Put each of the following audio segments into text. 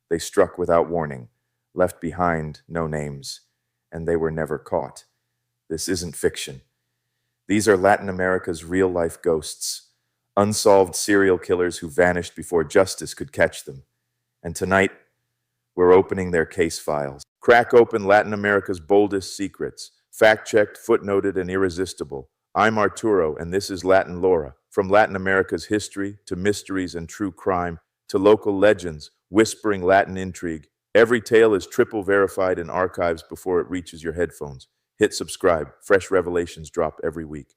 They struck without warning, left behind no names, and they were never caught. This isn't fiction. These are Latin America's real-life ghosts, unsolved serial killers who vanished before justice could catch them. And tonight, we're opening their case files. Crack open Latin America's boldest secrets, fact-checked, footnoted, and irresistible. I'm Arturo, and this is LatinLora. From Latin America's history to mysteries and true crime to local legends, whispering Latin intrigue, every tale is triple verified in archives before it reaches your headphones. Hit subscribe. Fresh revelations drop every week.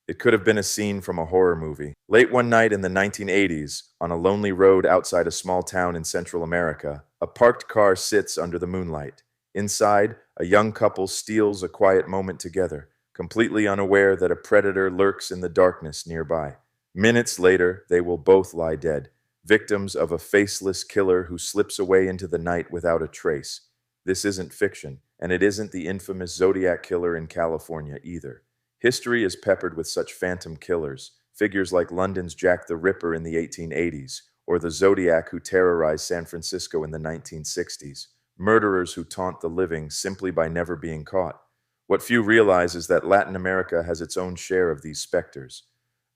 It could have been a scene from a horror movie. Late one night in the 1980s, on a lonely road outside a small town in Central America, a parked car sits under the moonlight. Inside, a young couple steals a quiet moment together, completely unaware that a predator lurks in the darkness nearby. Minutes later, they will both lie dead, victims of a faceless killer who slips away into the night without a trace. This isn't fiction, and it isn't the infamous Zodiac Killer in California either. History is peppered with such phantom killers, figures like London's Jack the Ripper in the 1880s, or the Zodiac who terrorized San Francisco in the 1960s, murderers who taunt the living simply by never being caught. What few realize is that Latin America has its own share of these specters.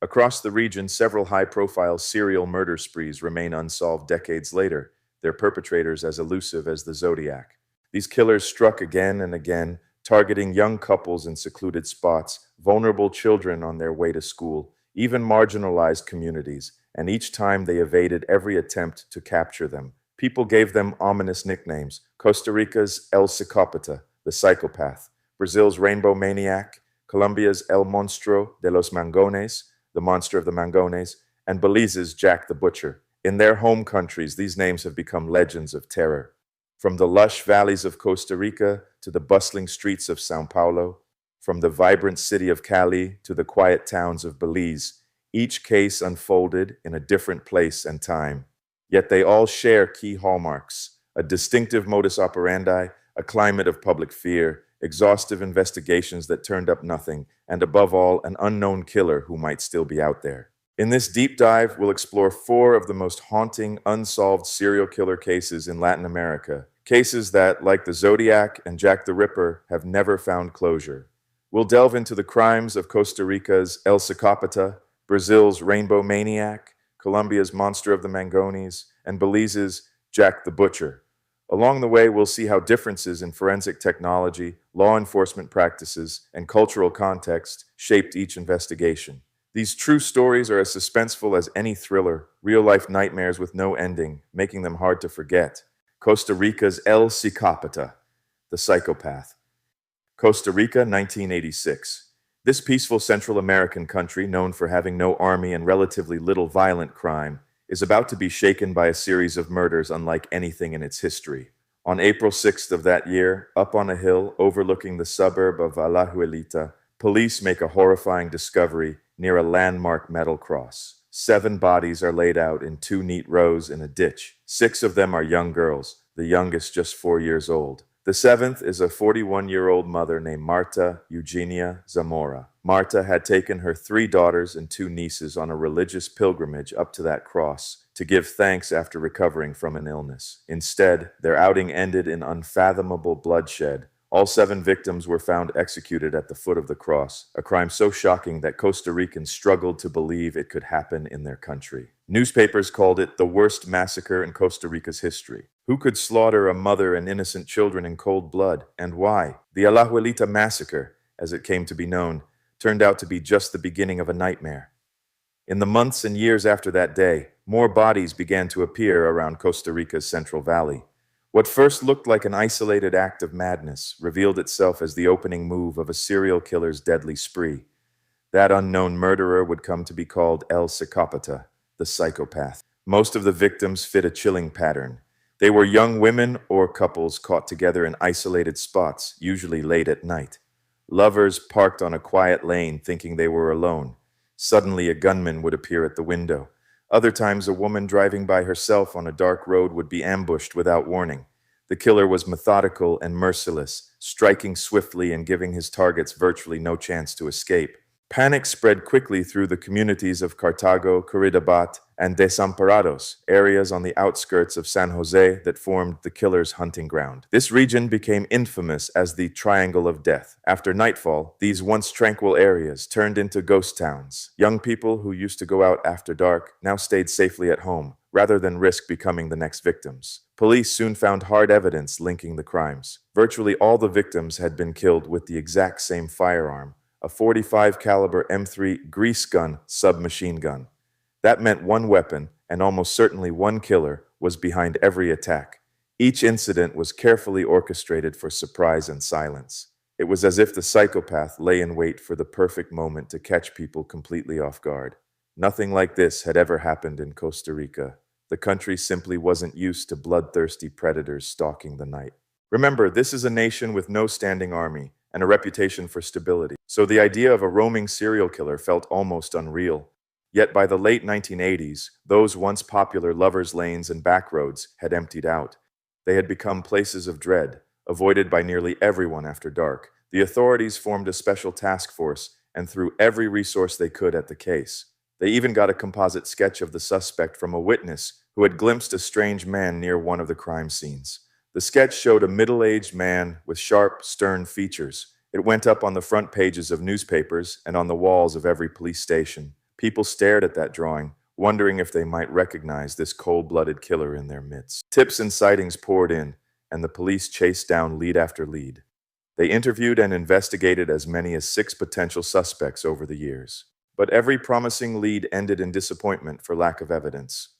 Across the region, several high-profile serial murder sprees remain unsolved decades later, their perpetrators as elusive as the Zodiac. These killers struck again and again, targeting young couples in secluded spots, vulnerable children on their way to school, even marginalized communities, and each time they evaded every attempt to capture them. People gave them ominous nicknames: Costa Rica's El Psicópata, the psychopath; Brazil's Rainbow Maniac; Colombia's El Monstruo de los Mangones, the monster of the Mangones; and Belize's Jack the Butcher. In their home countries, these names have become legends of terror. From the lush valleys of Costa Rica to the bustling streets of São Paulo, from the vibrant city of Cali to the quiet towns of Belize, each case unfolded in a different place and time. Yet they all share key hallmarks: a distinctive modus operandi, a climate of public fear, exhaustive investigations that turned up nothing, and above all, an unknown killer who might still be out there. In this deep dive, we'll explore 4 of the most haunting, unsolved serial killer cases in Latin America. Cases that, like the Zodiac and Jack the Ripper, have never found closure. We'll delve into the crimes of Costa Rica's El Psicópata, Brazil's Rainbow Maniac, Colombia's Monster of the Mangones, and Belize's Jack the Butcher. Along the way, we'll see how differences in forensic technology, law enforcement practices, and cultural context shaped each investigation. These true stories are as suspenseful as any thriller, real-life nightmares with no ending, making them hard to forget. Costa Rica's El Psicópata, the psychopath. Costa Rica, 1986. This peaceful Central American country, known for having no army and relatively little violent crime, is about to be shaken by a series of murders unlike anything in its history. On April 6th of that year, up on a hill overlooking the suburb of Alajuelita, police make a horrifying discovery near a landmark metal cross. 7 bodies are laid out in 2 neat rows in a ditch. 6 of them are young girls, the youngest just 4 years old. The 7th is a 41-year-old mother named Marta Eugenia Zamora. Marta had taken her 3 daughters and 2 nieces on a religious pilgrimage up to that cross to give thanks after recovering from an illness. Instead, their outing ended in unfathomable bloodshed. All 7 victims were found executed at the foot of the cross, a crime so shocking that Costa Ricans struggled to believe it could happen in their country. Newspapers called it the worst massacre in Costa Rica's history. Who could slaughter a mother and innocent children in cold blood, and why? The Alajuelita massacre, as it came to be known, turned out to be just the beginning of a nightmare. In the months and years after that day, more bodies began to appear around Costa Rica's Central Valley. What first looked like an isolated act of madness revealed itself as the opening move of a serial killer's deadly spree. That unknown murderer would come to be called El Psicópata, the psychopath. Most of the victims fit a chilling pattern. They were young women or couples caught together in isolated spots, usually late at night. Lovers parked on a quiet lane thinking they were alone. Suddenly, a gunman would appear at the window. Other times, a woman driving by herself on a dark road would be ambushed without warning. The killer was methodical and merciless, striking swiftly and giving his targets virtually no chance to escape. Panic spread quickly through the communities of Cartago, Curridabat, and Desamparados, areas on the outskirts of San Jose that formed the killer's hunting ground. This region became infamous as the Triangle of Death. After nightfall, these once tranquil areas turned into ghost towns. Young people who used to go out after dark now stayed safely at home, rather than risk becoming the next victims. Police soon found hard evidence linking the crimes. Virtually all the victims had been killed with the exact same firearm, a 45 caliber M3 grease gun submachine gun. That meant one weapon, and almost certainly one killer, was behind every attack. Each incident was carefully orchestrated for surprise and silence. It was as if the psychopath lay in wait for the perfect moment to catch people completely off guard. Nothing like this had ever happened in Costa Rica. The country simply wasn't used to bloodthirsty predators stalking the night. Remember, this is a nation with no standing army and a reputation for stability, so the idea of a roaming serial killer felt almost unreal. Yet by the late 1980s, those once popular lovers' lanes and back roads had emptied out. They had become places of dread, avoided by nearly everyone after dark. The authorities formed a special task force and threw every resource they could at the case. They even got a composite sketch of the suspect from a witness who had glimpsed a strange man near one of the crime scenes. The sketch showed a middle-aged man with sharp, stern features. It went up on the front pages of newspapers and on the walls of every police station. People stared at that drawing, wondering if they might recognize this cold-blooded killer in their midst. Tips and sightings poured in, and the police chased down lead after lead. They interviewed and investigated as many as 6 potential suspects over the years. But every promising lead ended in disappointment for lack of evidence.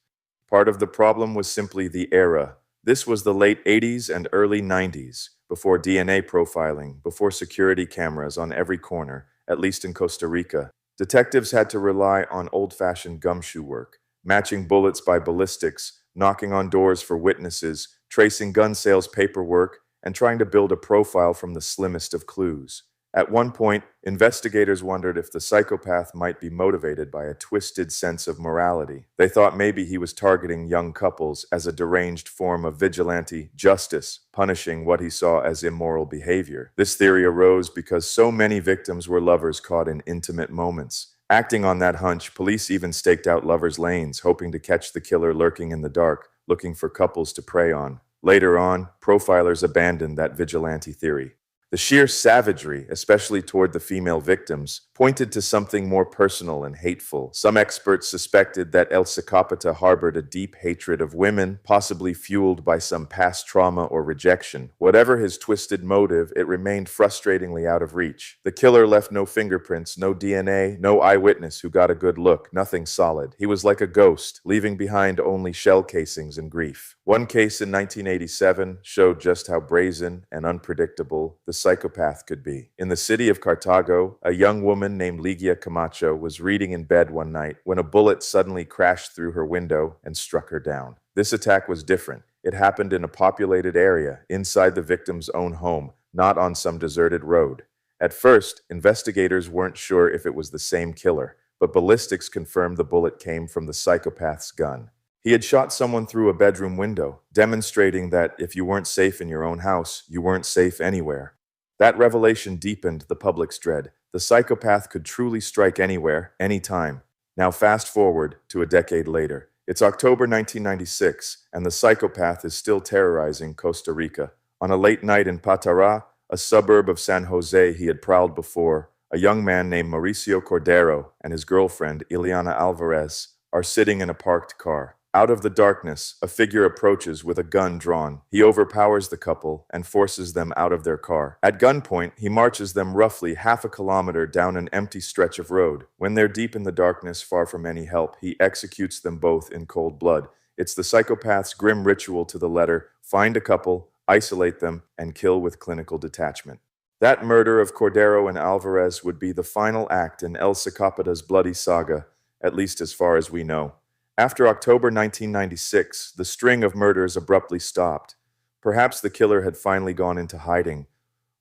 Part of the problem was simply the era. This was the late 80s and early 90s, before DNA profiling, before security cameras on every corner, at least in Costa Rica. Detectives had to rely on old-fashioned gumshoe work, matching bullets by ballistics, knocking on doors for witnesses, tracing gun sales paperwork, and trying to build a profile from the slimmest of clues. At one point, investigators wondered if the psychopath might be motivated by a twisted sense of morality. They thought maybe he was targeting young couples as a deranged form of vigilante justice, punishing what he saw as immoral behavior. This theory arose because so many victims were lovers caught in intimate moments. Acting on that hunch, police even staked out lovers' lanes, hoping to catch the killer lurking in the dark, looking for couples to prey on. Later on, profilers abandoned that vigilante theory. The sheer savagery, especially toward the female victims, pointed to something more personal and hateful. Some experts suspected that El Psicópata harbored a deep hatred of women, possibly fueled by some past trauma or rejection. Whatever his twisted motive, it remained frustratingly out of reach. The killer left no fingerprints, no DNA, no eyewitness who got a good look, nothing solid. He was like a ghost, leaving behind only shell casings and grief. One case in 1987 showed just how brazen and unpredictable the psychopath could be. In the city of Cartago, a young woman named Ligia Camacho was reading in bed one night when a bullet suddenly crashed through her window and struck her down. This attack was different. It happened in a populated area, inside the victim's own home, not on some deserted road. At first, investigators weren't sure if it was the same killer, but ballistics confirmed the bullet came from the psychopath's gun. He had shot someone through a bedroom window, demonstrating that if you weren't safe in your own house, you weren't safe anywhere. That revelation deepened the public's dread. The psychopath could truly strike anywhere, anytime. Now fast forward to a decade later. It's October 1996, and the psychopath is still terrorizing Costa Rica. On a late night in Patara, a suburb of San Jose he had prowled before, a young man named Mauricio Cordero and his girlfriend, Ileana Alvarez, are sitting in a parked car. Out of the darkness, a figure approaches with a gun drawn. He overpowers the couple and forces them out of their car. At gunpoint, he marches them roughly half a kilometer down an empty stretch of road. When they're deep in the darkness, far from any help, he executes them both in cold blood. It's the psychopath's grim ritual to the letter: find a couple, isolate them, and kill with clinical detachment. That murder of Cordero and Alvarez would be the final act in El Psicópata's bloody saga, at least as far as we know. After October 1996, the string of murders abruptly stopped. Perhaps the killer had finally gone into hiding,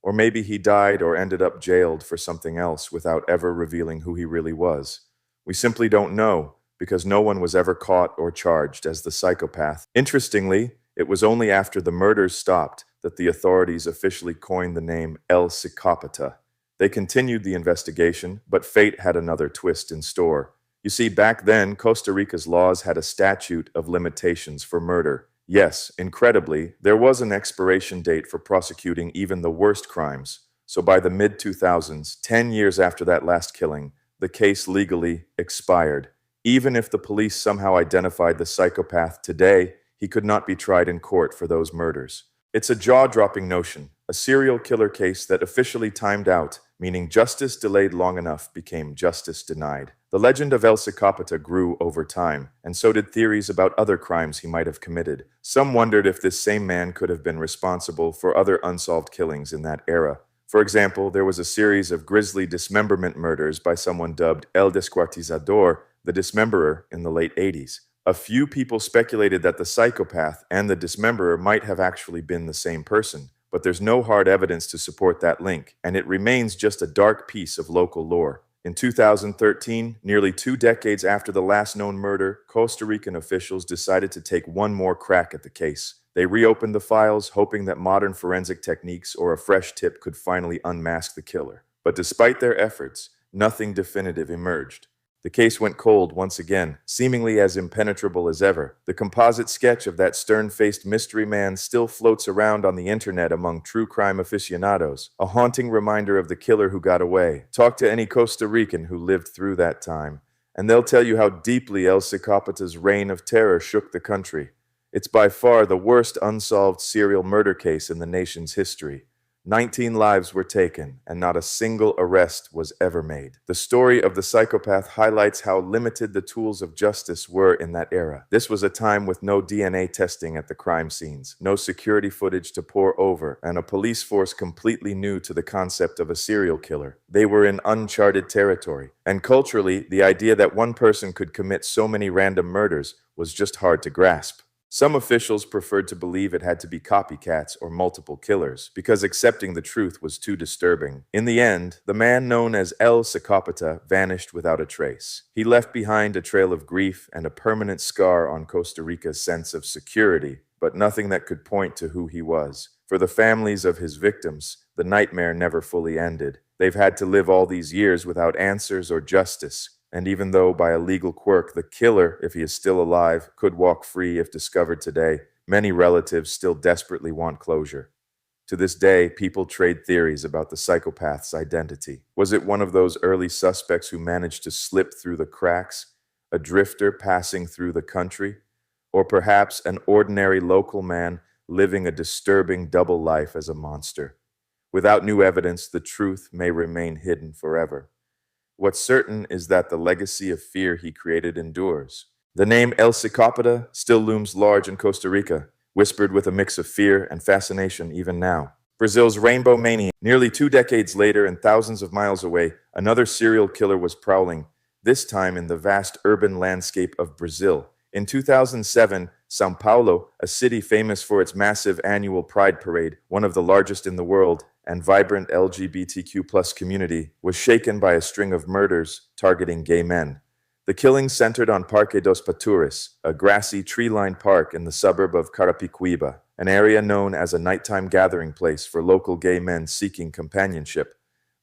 or maybe he died or ended up jailed for something else without ever revealing who he really was. We simply don't know, because no one was ever caught or charged as the psychopath. Interestingly, it was only after the murders stopped that the authorities officially coined the name El Psicópata. They continued the investigation, but fate had another twist in store. You see, back then, Costa Rica's laws had a statute of limitations for murder. Yes, incredibly, there was an expiration date for prosecuting even the worst crimes. So by the mid-2000s, 10 years after that last killing, the case legally expired. Even if the police somehow identified the psychopath today, he could not be tried in court for those murders. It's a jaw-dropping notion. A serial killer case that officially timed out, meaning justice delayed long enough, became justice denied. The legend of El Psicópata grew over time, and so did theories about other crimes he might have committed. Some wondered if this same man could have been responsible for other unsolved killings in that era. For example, there was a series of grisly dismemberment murders by someone dubbed El Descuartizador, the dismemberer, in the late 80s. A few people speculated that the psychopath and the dismemberer might have actually been the same person, but there's no hard evidence to support that link, and it remains just a dark piece of local lore. In 2013, nearly 2 decades after the last known murder, Costa Rican officials decided to take one more crack at the case. They reopened the files, hoping that modern forensic techniques or a fresh tip could finally unmask the killer. But despite their efforts, nothing definitive emerged. The case went cold once again, seemingly as impenetrable as ever. The composite sketch of that stern-faced mystery man still floats around on the internet among true crime aficionados, a haunting reminder of the killer who got away. Talk to any Costa Rican who lived through that time, and they'll tell you how deeply El Psicópata's reign of terror shook the country. It's by far the worst unsolved serial murder case in the nation's history. 19 lives were taken, and not a single arrest was ever made. The story of the psychopath highlights how limited the tools of justice were in that era. This was a time with no DNA testing at the crime scenes, no security footage to pore over, and a police force completely new to the concept of a serial killer. They were in uncharted territory, and culturally, the idea that one person could commit so many random murders was just hard to grasp. Some officials preferred to believe it had to be copycats or multiple killers, because accepting the truth was too disturbing. In the end, the man known as El Psicópata vanished without a trace. He left behind a trail of grief and a permanent scar on Costa Rica's sense of security, but nothing that could point to who he was. For the families of his victims, the nightmare never fully ended. They've had to live all these years without answers or justice. And even though by a legal quirk the killer, if he is still alive, could walk free if discovered today, many relatives still desperately want closure. To this day, people trade theories about the psychopath's identity. Was it one of those early suspects who managed to slip through the cracks, a drifter passing through the country, or perhaps an ordinary local man living a disturbing double life as a monster? Without new evidence, the truth may remain hidden forever. What's certain is that the legacy of fear he created endures. The name El Psicópata still looms large in Costa Rica, whispered with a mix of fear and fascination even now. Brazil's Rainbow Maniac. Nearly 2 decades later and thousands of miles away, another serial killer was prowling, this time in the vast urban landscape of Brazil. In 2007, São Paulo, a city famous for its massive annual Pride Parade, one of the largest in the world, and vibrant LGBTQ+ community, was shaken by a string of murders targeting gay men. The killings centered on Parque dos Paturas, a grassy, tree-lined park in the suburb of Carapicuíba, an area known as a nighttime gathering place for local gay men seeking companionship.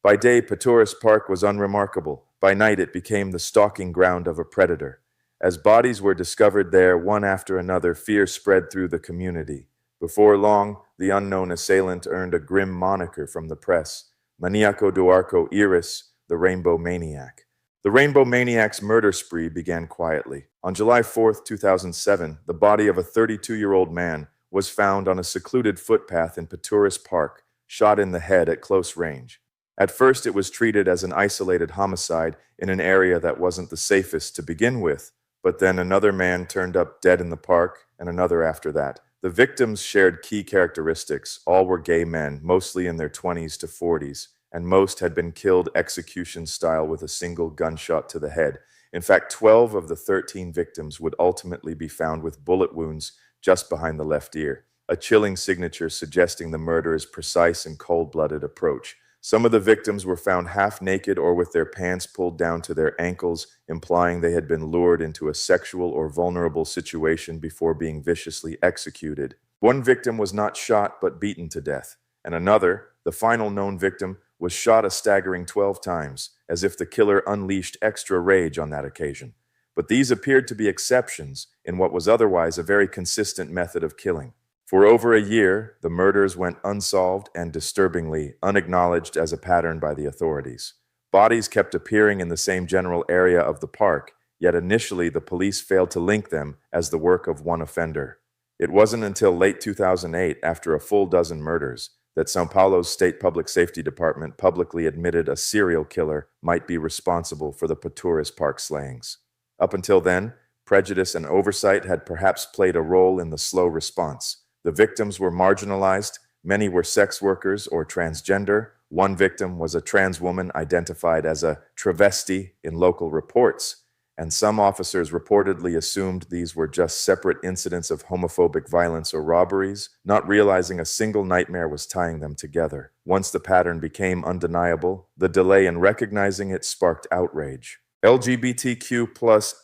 By day, Paturas Park was unremarkable. By night, it became the stalking ground of a predator. As bodies were discovered there, one after another, fear spread through the community. Before long, the unknown assailant earned a grim moniker from the press, Maniaco do Arco Iris, the Rainbow Maniac. The Rainbow Maniac's murder spree began quietly. On July 4, 2007, the body of a 32-year-old man was found on a secluded footpath in Paturas Park, shot in the head at close range. At first, it was treated as an isolated homicide in an area that wasn't the safest to begin with, but then another man turned up dead in the park, and another after that. The victims shared key characteristics. All were gay men, mostly in their 20s to 40s, and most had been killed execution style with a single gunshot to the head. In fact, 12 of the 13 victims would ultimately be found with bullet wounds just behind the left ear, a chilling signature suggesting the murderer's precise and cold-blooded approach. Some of the victims were found half naked or with their pants pulled down to their ankles, implying they had been lured into a sexual or vulnerable situation before being viciously executed. One victim was not shot but beaten to death, and another, the final known victim, was shot a staggering 12 times, as if the killer unleashed extra rage on that occasion. But these appeared to be exceptions in what was otherwise a very consistent method of killing. For over a year, the murders went unsolved and disturbingly unacknowledged as a pattern by the authorities. Bodies kept appearing in the same general area of the park, yet initially the police failed to link them as the work of one offender. It wasn't until late 2008, after a full dozen murders, that São Paulo's State Public Safety Department publicly admitted a serial killer might be responsible for the tourist park slayings. Up until then, prejudice and oversight had perhaps played a role in the slow response. The victims were marginalized, many were sex workers or transgender. One victim was a trans woman identified as a travesti in local reports, and some officers reportedly assumed these were just separate incidents of homophobic violence or robberies, not realizing a single nightmare was tying them together. Once the pattern became undeniable, the delay in recognizing it sparked outrage. LGBTQ+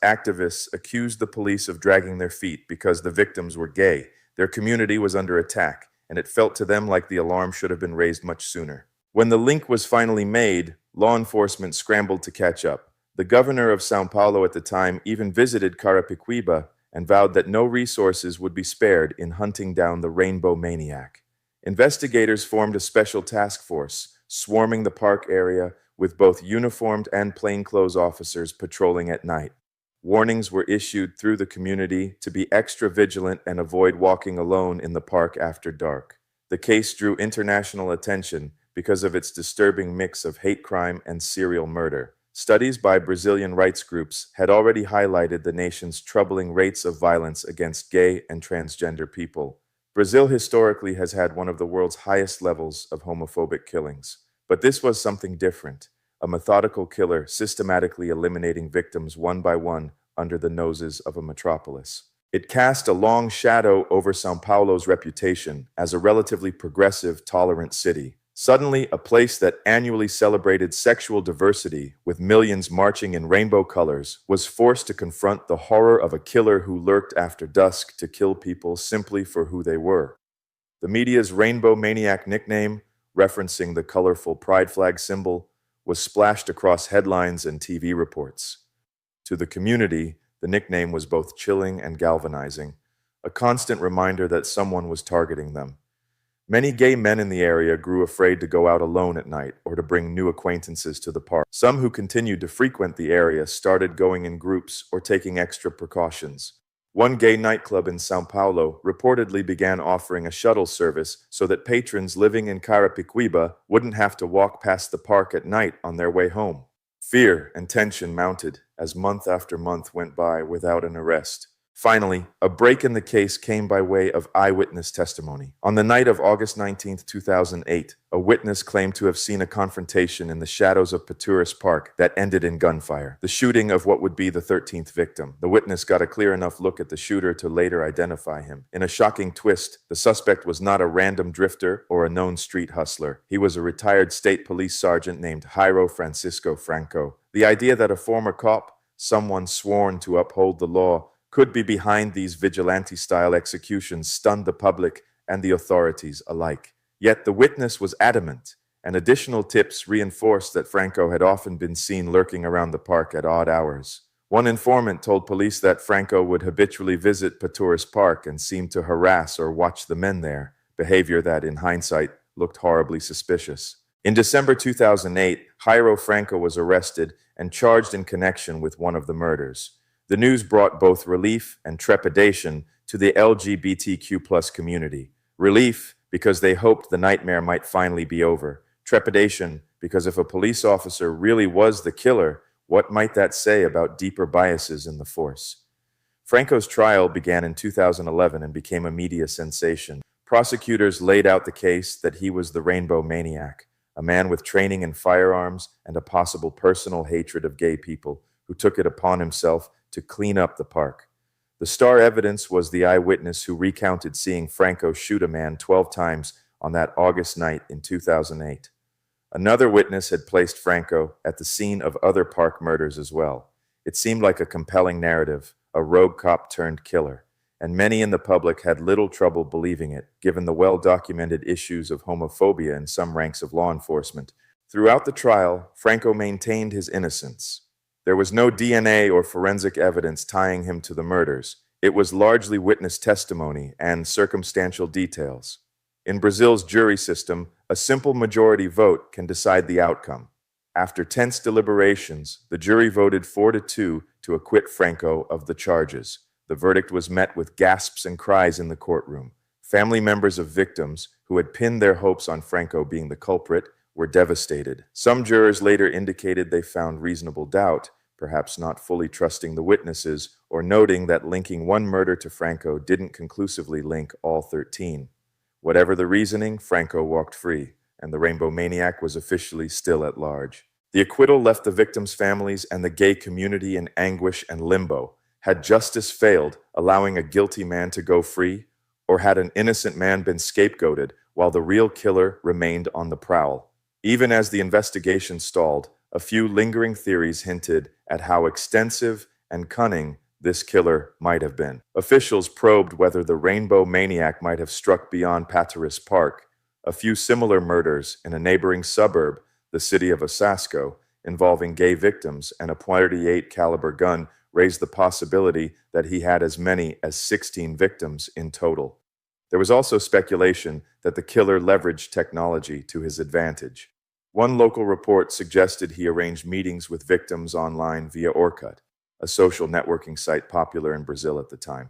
activists accused the police of dragging their feet because the victims were gay. Their community was under attack, and it felt to them like the alarm should have been raised much sooner. When the link was finally made, law enforcement scrambled to catch up. The governor of São Paulo at the time even visited Carapicuíba and vowed that no resources would be spared in hunting down the Rainbow Maniac. Investigators formed a special task force, swarming the park area with both uniformed and plainclothes officers patrolling at night. Warnings were issued through the community to be extra vigilant and avoid walking alone in the park after dark. The case drew international attention because of its disturbing mix of hate crime and serial murder. Studies by Brazilian rights groups had already highlighted the nation's troubling rates of violence against gay and transgender people. Brazil historically has had one of the world's highest levels of homophobic killings. But this was something different, a methodical killer systematically eliminating victims one by one under the noses of a metropolis. It cast a long shadow over São Paulo's reputation as a relatively progressive, tolerant city. Suddenly, a place that annually celebrated sexual diversity with millions marching in rainbow colors was forced to confront the horror of a killer who lurked after dusk to kill people simply for who they were. The media's Rainbow Maniac nickname, referencing the colorful pride flag symbol, was splashed across headlines and TV reports. To the community, the nickname was both chilling and galvanizing, a constant reminder that someone was targeting them. Many gay men in the area grew afraid to go out alone at night or to bring new acquaintances to the park. Some who continued to frequent the area started going in groups or taking extra precautions. One gay nightclub in São Paulo reportedly began offering a shuttle service so that patrons living in Carapicuíba wouldn't have to walk past the park at night on their way home. Fear and tension mounted as month after month went by without an arrest. Finally, a break in the case came by way of eyewitness testimony. On the night of August 19, 2008, a witness claimed to have seen a confrontation in the shadows of Tourist Park that ended in gunfire, the shooting of what would be the 13th victim. The witness got a clear enough look at the shooter to later identify him. In a shocking twist, the suspect was not a random drifter or a known street hustler. He was a retired state police sergeant named Jairo Francisco Franco. The idea that a former cop, someone sworn to uphold the law, could be behind these vigilante-style executions stunned the public and the authorities alike. Yet the witness was adamant, and additional tips reinforced that Franco had often been seen lurking around the park at odd hours. One informant told police that Franco would habitually visit Tourist Park and seemed to harass or watch the men there, behavior that, in hindsight, looked horribly suspicious. In December 2008, Jairo Franco was arrested and charged in connection with one of the murders. The news brought both relief and trepidation to the LGBTQ+ community. Relief because they hoped the nightmare might finally be over. Trepidation because if a police officer really was the killer, what might that say about deeper biases in the force? Franco's trial began in 2011 and became a media sensation. Prosecutors laid out the case that he was the Rainbow Maniac, a man with training in firearms and a possible personal hatred of gay people who took it upon himself to clean up the park. The star evidence was the eyewitness who recounted seeing Franco shoot a man 12 times on that August night in 2008. Another witness had placed Franco at the scene of other park murders as well. It seemed like a compelling narrative, a rogue cop turned killer, and many in the public had little trouble believing it, given the well-documented issues of homophobia in some ranks of law enforcement. Throughout the trial, Franco maintained his innocence. There was no DNA or forensic evidence tying him to the murders. It was largely witness testimony and circumstantial details. In Brazil's jury system, a simple majority vote can decide the outcome. After tense deliberations, the jury voted 4-2 to acquit Franco of the charges. The verdict was met with gasps and cries in the courtroom. Family members of victims, who had pinned their hopes on Franco being the culprit, were devastated. Some jurors later indicated they found reasonable doubt, perhaps not fully trusting the witnesses or noting that linking one murder to Franco didn't conclusively link all 13. Whatever the reasoning, Franco walked free, and the Rainbow Maniac was officially still at large. The acquittal left the victims' families and the gay community in anguish and limbo. Had justice failed, allowing a guilty man to go free? Or had an innocent man been scapegoated while the real killer remained on the prowl? Even as the investigation stalled, a few lingering theories hinted at how extensive and cunning this killer might have been. Officials probed whether the Rainbow Maniac might have struck beyond Pateris Park. A few similar murders in a neighboring suburb, the city of Osasco, involving gay victims and a .38 caliber gun raised the possibility that he had as many as 16 victims in total. There was also speculation that the killer leveraged technology to his advantage. One local report suggested he arranged meetings with victims online via Orkut, a social networking site popular in Brazil at the time,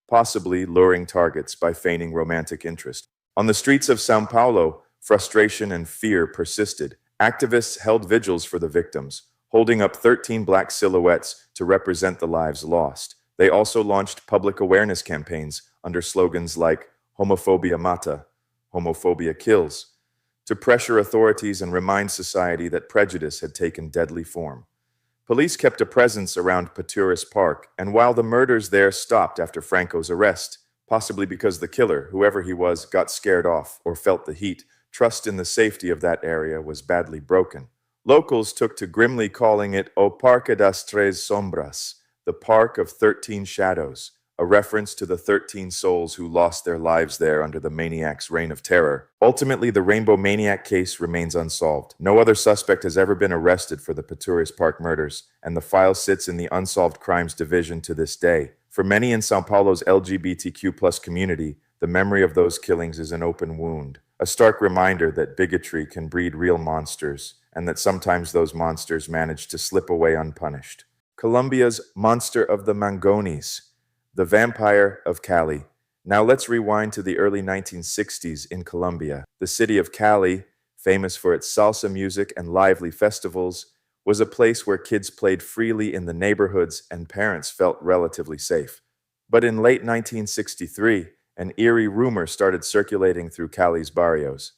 possibly luring targets by feigning romantic interest. On the streets of São Paulo, frustration and fear persisted. Activists held vigils for the victims, holding up 13 black silhouettes to represent the lives lost. They also launched public awareness campaigns under slogans like "Homophobia mata," "Homophobia kills," to pressure authorities and remind society that prejudice had taken deadly form. Police kept a presence around Pateris Park, and while the murders there stopped after Franco's arrest, possibly because the killer, whoever he was, got scared off or felt the heat, trust in the safety of that area was badly broken. Locals took to grimly calling it O Parque das Três Sombras, the Park of 13 Shadows, a reference to the 13 souls who lost their lives there under the maniac's reign of terror. Ultimately, the Rainbow Maniac case remains unsolved. No other suspect has ever been arrested for the Pateris Park murders, and the file sits in the Unsolved Crimes Division to this day. For many in São Paulo's LGBTQ+ community, the memory of those killings is an open wound, a stark reminder that bigotry can breed real monsters, and that sometimes those monsters manage to slip away unpunished. Colombia's Monster of the Mangones, the Vampire of Cali. Now let's rewind to the early 1960s in Colombia. The city of Cali, famous for its salsa music and lively festivals, was a place where kids played freely in the neighborhoods and parents felt relatively safe. But in late 1963, an eerie rumor started circulating through Cali's barrios.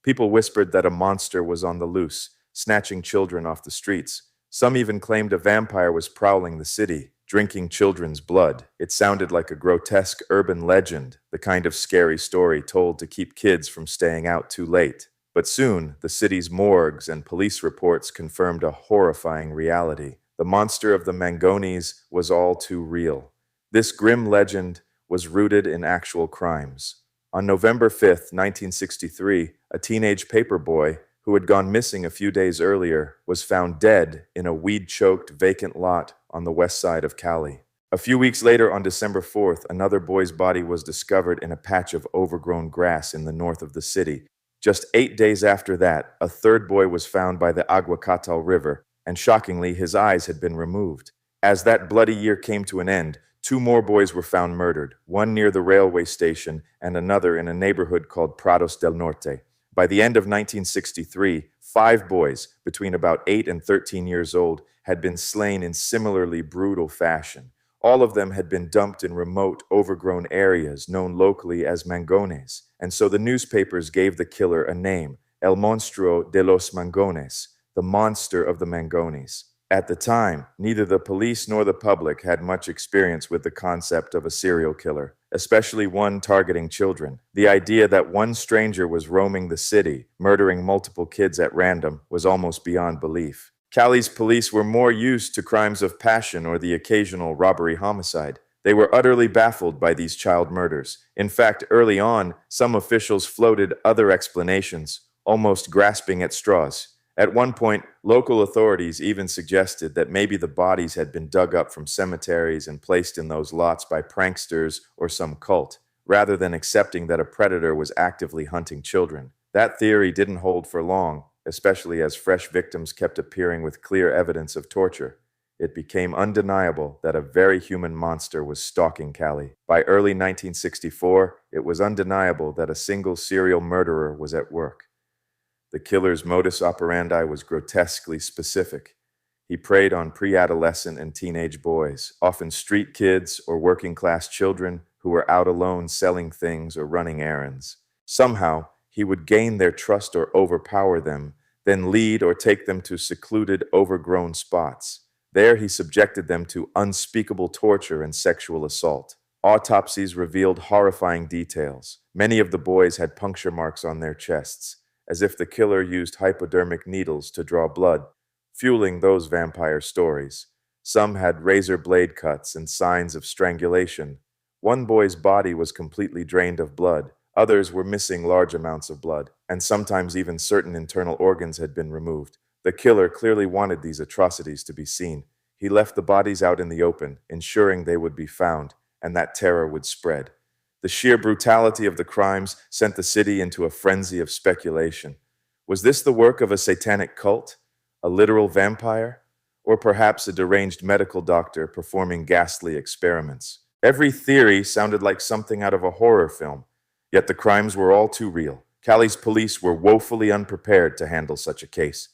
People whispered that a monster was on the loose, snatching children off the streets. Some even claimed a vampire was prowling the city, drinking children's blood. It sounded like a grotesque urban legend, the kind of scary story told to keep kids from staying out too late. But soon, the city's morgues and police reports confirmed a horrifying reality. The monster of the Mangones was all too real. This grim legend was rooted in actual crimes. On November 5th, 1963, a teenage paperboy who had gone missing a few days earlier was found dead in a weed-choked vacant lot on the west side of Cali. A few weeks later, on December 4th, another boy's body was discovered in a patch of overgrown grass in the north of the city. Just 8 days after that, a third boy was found by the Aguacatal River, and shockingly, his eyes had been removed. As that bloody year came to an end, 2 more boys were found murdered, one near the railway station and another in a neighborhood called Prados del Norte. By the end of 1963, 5 boys, between about 8 and 13 years old, had been slain in similarly brutal fashion. All of them had been dumped in remote, overgrown areas known locally as Mangones, and so the newspapers gave the killer a name, El Monstruo de los Mangones, the monster of the Mangones. At the time, neither the police nor the public had much experience with the concept of a serial killer, especially one targeting children. The idea that one stranger was roaming the city, murdering multiple kids at random, was almost beyond belief. Cali's police were more used to crimes of passion or the occasional robbery homicide. They were utterly baffled by these child murders. In fact, early on, some officials floated other explanations, almost grasping at straws. At one point, local authorities even suggested that maybe the bodies had been dug up from cemeteries and placed in those lots by pranksters or some cult, rather than accepting that a predator was actively hunting children. That theory didn't hold for long, especially as fresh victims kept appearing with clear evidence of torture. It became undeniable that a very human monster was stalking Cali. By early 1964, it was undeniable that a single serial murderer was at work. The killer's modus operandi was grotesquely specific. He preyed on pre-adolescent and teenage boys, often street kids or working-class children who were out alone selling things or running errands. Somehow, he would gain their trust or overpower them, then lead or take them to secluded, overgrown spots. There he subjected them to unspeakable torture and sexual assault. Autopsies revealed horrifying details. Many of the boys had puncture marks on their chests, as if the killer used hypodermic needles to draw blood, fueling those vampire stories. Some had razor blade cuts and signs of strangulation. One boy's body was completely drained of blood. Others were missing large amounts of blood, and sometimes even certain internal organs had been removed. The killer clearly wanted these atrocities to be seen. He left the bodies out in the open, ensuring they would be found, and that terror would spread. The sheer brutality of the crimes sent the city into a frenzy of speculation. Was this the work of a satanic cult, a literal vampire, or perhaps a deranged medical doctor performing ghastly experiments? Every theory sounded like something out of a horror film, yet the crimes were all too real. Cali's police were woefully unprepared to handle such a case.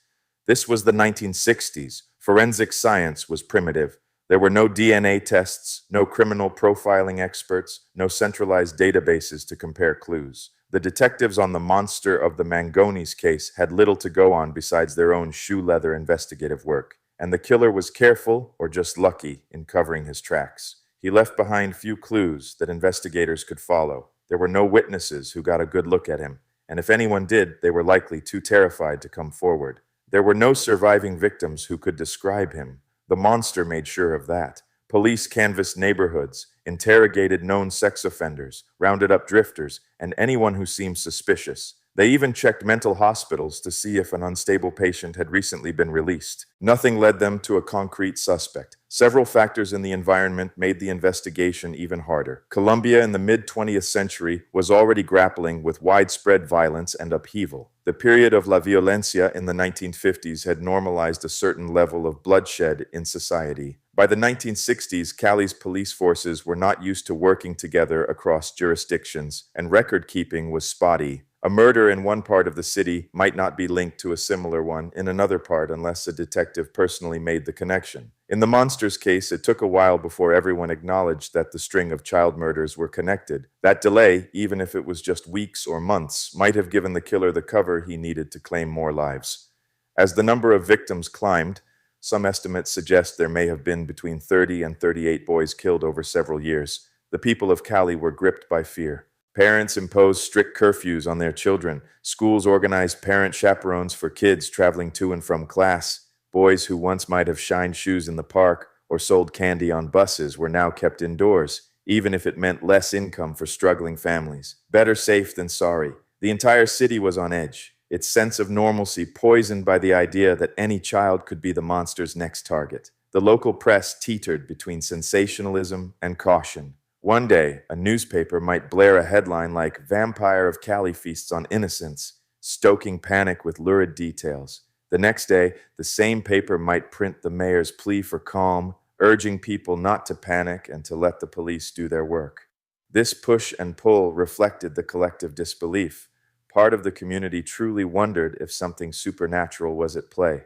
This was the 1960s. Forensic science was primitive. There were no DNA tests, no criminal profiling experts, no centralized databases to compare clues. The detectives on the monster of the Mangones case had little to go on besides their own shoe-leather investigative work, and the killer was careful, or just lucky, in covering his tracks. He left behind few clues that investigators could follow. There were no witnesses who got a good look at him, and if anyone did, they were likely too terrified to come forward. There were no surviving victims who could describe him. The monster made sure of that. Police canvassed neighborhoods, interrogated known sex offenders, rounded up drifters, and anyone who seemed suspicious. They even checked mental hospitals to see if an unstable patient had recently been released. Nothing led them to a concrete suspect. Several factors in the environment made the investigation even harder. Colombia in the mid-20th century was already grappling with widespread violence and upheaval. The period of La Violencia in the 1950s had normalized a certain level of bloodshed in society. By the 1960s, Cali's police forces were not used to working together across jurisdictions, and record-keeping was spotty. A murder in one part of the city might not be linked to a similar one in another part unless a detective personally made the connection. In the monster's case, it took a while before everyone acknowledged that the string of child murders were connected. That delay, even if it was just weeks or months, might have given the killer the cover he needed to claim more lives. As the number of victims climbed, some estimates suggest there may have been between 30 and 38 boys killed over several years. The people of Cali were gripped by fear. Parents imposed strict curfews on their children. Schools organized parent chaperones for kids traveling to and from class. Boys who once might have shined shoes in the park or sold candy on buses were now kept indoors, even if it meant less income for struggling families. Better safe than sorry. The entire city was on edge, its sense of normalcy poisoned by the idea that any child could be the monster's next target. The local press teetered between sensationalism and caution. One day, a newspaper might blare a headline like "Vampire of Cali Feasts on Innocents," stoking panic with lurid details. The next day, the same paper might print the mayor's plea for calm, urging people not to panic and to let the police do their work. This push and pull reflected the collective disbelief. Part of the community truly wondered if something supernatural was at play.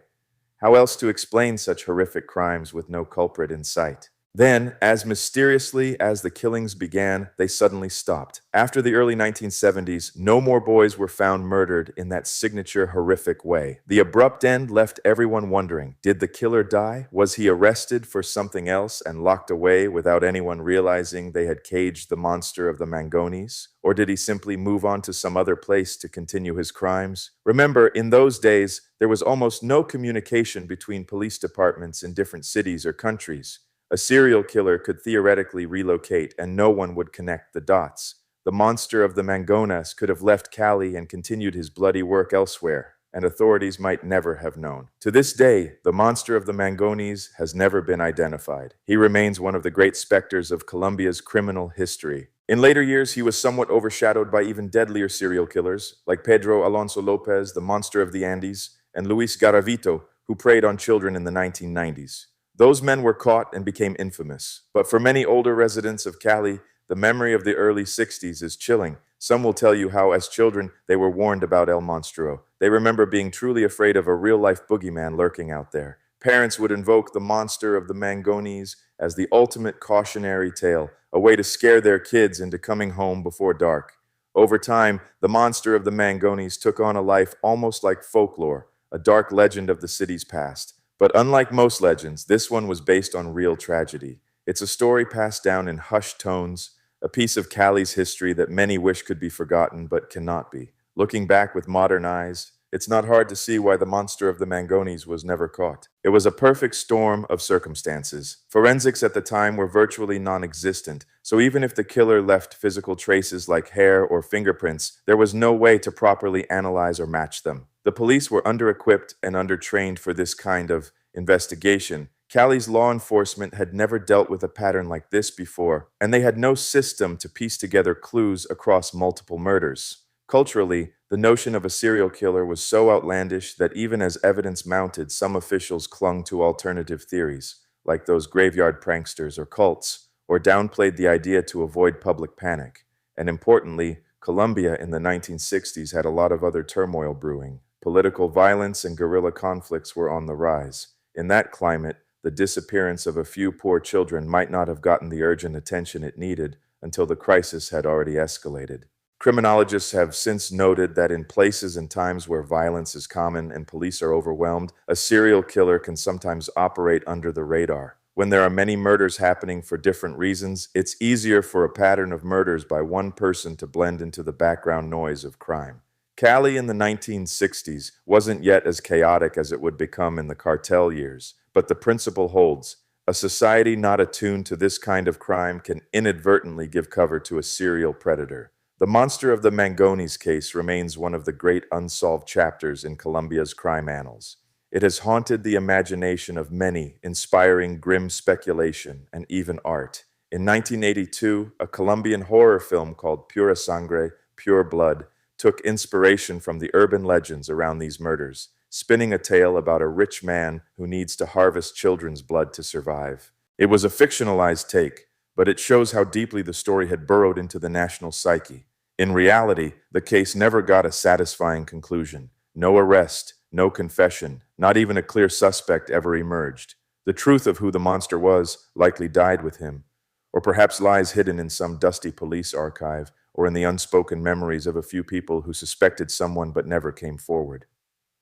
How else to explain such horrific crimes with no culprit in sight? Then, as mysteriously as the killings began, they suddenly stopped. After the early 1970s, no more boys were found murdered in that signature horrific way. The abrupt end left everyone wondering, did the killer die? Was he arrested for something else and locked away without anyone realizing they had caged the monster of the Mangones? Or did he simply move on to some other place to continue his crimes? Remember, in those days, there was almost no communication between police departments in different cities or countries. A serial killer could theoretically relocate and no one would connect the dots. The monster of the Mangones could have left Cali and continued his bloody work elsewhere. and authorities might never have known. To this day, the monster of the Mangones has never been identified. He remains one of the great specters of Colombia's criminal history. In later years, he was somewhat overshadowed by even deadlier serial killers, like Pedro Alonso Lopez, the monster of the Andes, and Luis Garavito, who preyed on children in the 1990s. Those men were caught and became infamous. But for many older residents of Cali, the memory of the early 60s is chilling. Some will tell you how, as children, they were warned about El Monstruo. They remember being truly afraid of a real-life boogeyman lurking out there. Parents would invoke the monster of the Mangones as the ultimate cautionary tale, a way to scare their kids into coming home before dark. Over time, the monster of the Mangones took on a life almost like folklore, a dark legend of the city's past. But unlike most legends, this one was based on real tragedy. It's a story passed down in hushed tones, a piece of Cali's history that many wish could be forgotten but cannot be. Looking back with modern eyes, it's not hard to see why the monster of the Mangones was never caught. It was a perfect storm of circumstances. Forensics at the time were virtually non-existent, so even if the killer left physical traces like hair or fingerprints, there was no way to properly analyze or match them. The police were under-equipped and under-trained for this kind of investigation. Cali's law enforcement had never dealt with a pattern like this before, and they had no system to piece together clues across multiple murders. Culturally, the notion of a serial killer was so outlandish that even as evidence mounted, some officials clung to alternative theories, like those graveyard pranksters or cults, or downplayed the idea to avoid public panic. And importantly, Colombia in the 1960s had a lot of other turmoil brewing. Political violence and guerrilla conflicts were on the rise. In that climate, the disappearance of a few poor children might not have gotten the urgent attention it needed until the crisis had already escalated. Criminologists have since noted that in places and times where violence is common and police are overwhelmed, a serial killer can sometimes operate under the radar. When there are many murders happening for different reasons, it's easier for a pattern of murders by one person to blend into the background noise of crime. Cali in the 1960s wasn't yet as chaotic as it would become in the cartel years, but the principle holds. A society not attuned to this kind of crime can inadvertently give cover to a serial predator. The monster of the Mangones case remains one of the great unsolved chapters in Colombia's crime annals. It has haunted the imagination of many, inspiring grim speculation and even art. In 1982, a Colombian horror film called Pura Sangre, Pure Blood, took inspiration from the urban legends around these murders, spinning a tale about a rich man who needs to harvest children's blood to survive. It was a fictionalized take, but it shows how deeply the story had burrowed into the national psyche. In reality, the case never got a satisfying conclusion. No arrest, no confession, not even a clear suspect ever emerged. The truth of who the monster was likely died with him, or perhaps lies hidden in some dusty police archive, or in the unspoken memories of a few people who suspected someone but never came forward.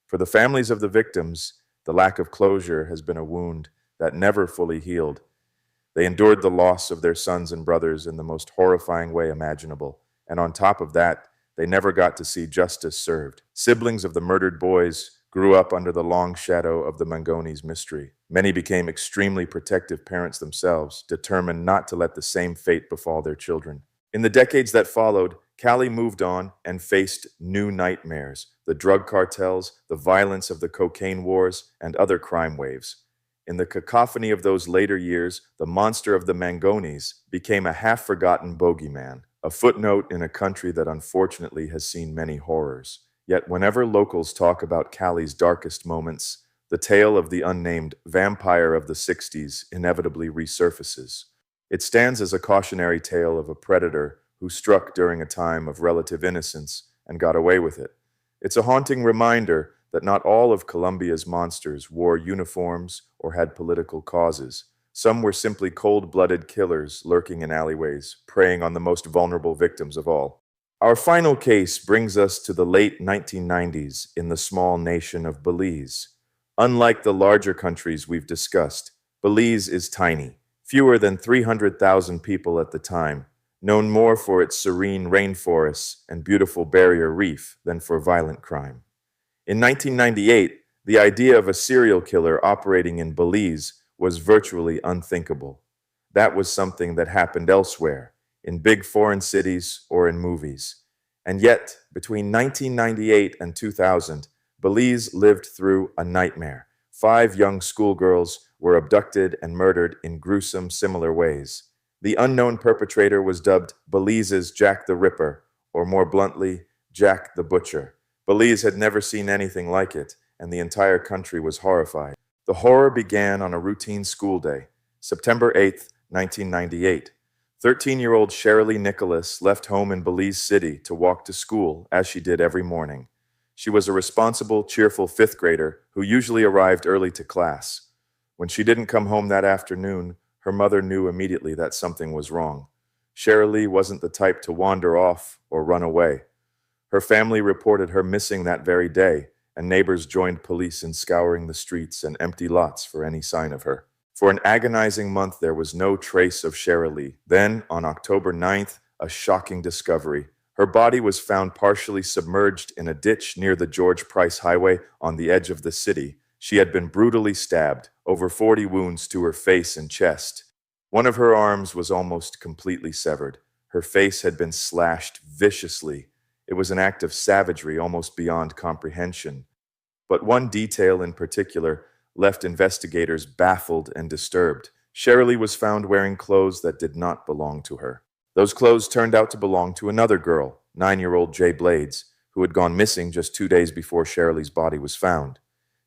For the families of the victims, the lack of closure has been a wound that never fully healed. They endured the loss of their sons and brothers in the most horrifying way imaginable, and on top of that, they never got to see justice served. Siblings of the murdered boys grew up under the long shadow of the Mangones mystery. Many became extremely protective parents themselves, determined not to let the same fate befall their children. In the decades that followed, Cali moved on and faced new nightmares: the drug cartels, the violence of the cocaine wars, and other crime waves. In the cacophony of those later years, the monster of the Mangones became a half-forgotten bogeyman, a footnote in a country that unfortunately has seen many horrors. Yet whenever locals talk about Cali's darkest moments, the tale of the unnamed vampire of the 60s inevitably resurfaces. It stands as a cautionary tale of a predator who struck during a time of relative innocence and got away with it. It's a haunting reminder that not all of Colombia's monsters wore uniforms or had political causes. Some were simply cold-blooded killers lurking in alleyways, preying on the most vulnerable victims of all. Our final case brings us to the late 1990s in the small nation of Belize. Unlike the larger countries we've discussed, Belize is tiny, fewer than 300,000 people at the time, known more for its serene rainforests and beautiful barrier reef than for violent crime. In 1998, the idea of a serial killer operating in Belize was virtually unthinkable. That was something that happened elsewhere, in big foreign cities or in movies. And yet, between 1998 and 2000, Belize lived through a nightmare. 5 young schoolgirls were abducted and murdered in gruesome, similar ways. The unknown perpetrator was dubbed Belize's Jack the Ripper, or more bluntly, Jack the Butcher. Belize had never seen anything like it, and the entire country was horrified. The horror began on a routine school day, September 8th, 1998. 13-year-old Shirley Nicholas left home in Belize City to walk to school, as she did every morning. She was a responsible, cheerful fifth grader who usually arrived early to class. When she didn't come home that afternoon, her mother knew immediately that something was wrong. Shirley wasn't the type to wander off or run away. Her family reported her missing that very day, and neighbors joined police in scouring the streets and empty lots for any sign of her. For an agonizing month, there was no trace of Shirley. Then, on October 9th, a shocking discovery. Her body was found partially submerged in a ditch near the George Price Highway on the edge of the city. She had been brutally stabbed, over 40 wounds to her face and chest. One of her arms was almost completely severed. Her face had been slashed viciously. It was an act of savagery almost beyond comprehension. But one detail in particular left investigators baffled and disturbed. Shirley was found wearing clothes that did not belong to her. Those clothes turned out to belong to another girl, 9-year-old Jay Blades, who had gone missing just 2 days before Shirley's body was found.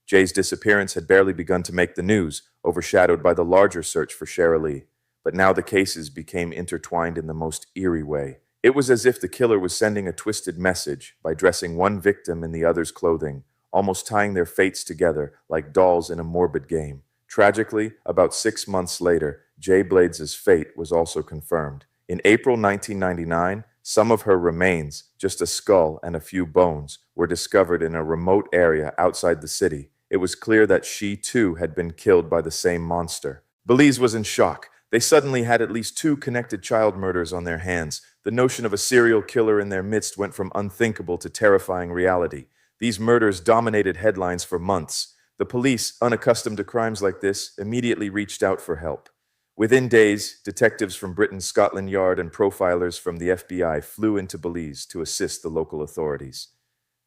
Jay's disappearance had barely begun to make the news, overshadowed by the larger search for Shirley. But now the cases became intertwined in the most eerie way. It was as if the killer was sending a twisted message by dressing one victim in the other's clothing, almost tying their fates together like dolls in a morbid game. Tragically, about 6 months later, Jay Blades' fate was also confirmed. In April 1999, some of her remains, just a skull and a few bones, were discovered in a remote area outside the city. It was clear that she, too, had been killed by the same monster. Belize was in shock. They suddenly had at least 2 connected child murders on their hands. The notion of a serial killer in their midst went from unthinkable to terrifying reality. These murders dominated headlines for months. The police, unaccustomed to crimes like this, immediately reached out for help. Within days, detectives from Britain's Scotland Yard and profilers from the FBI flew into Belize to assist the local authorities.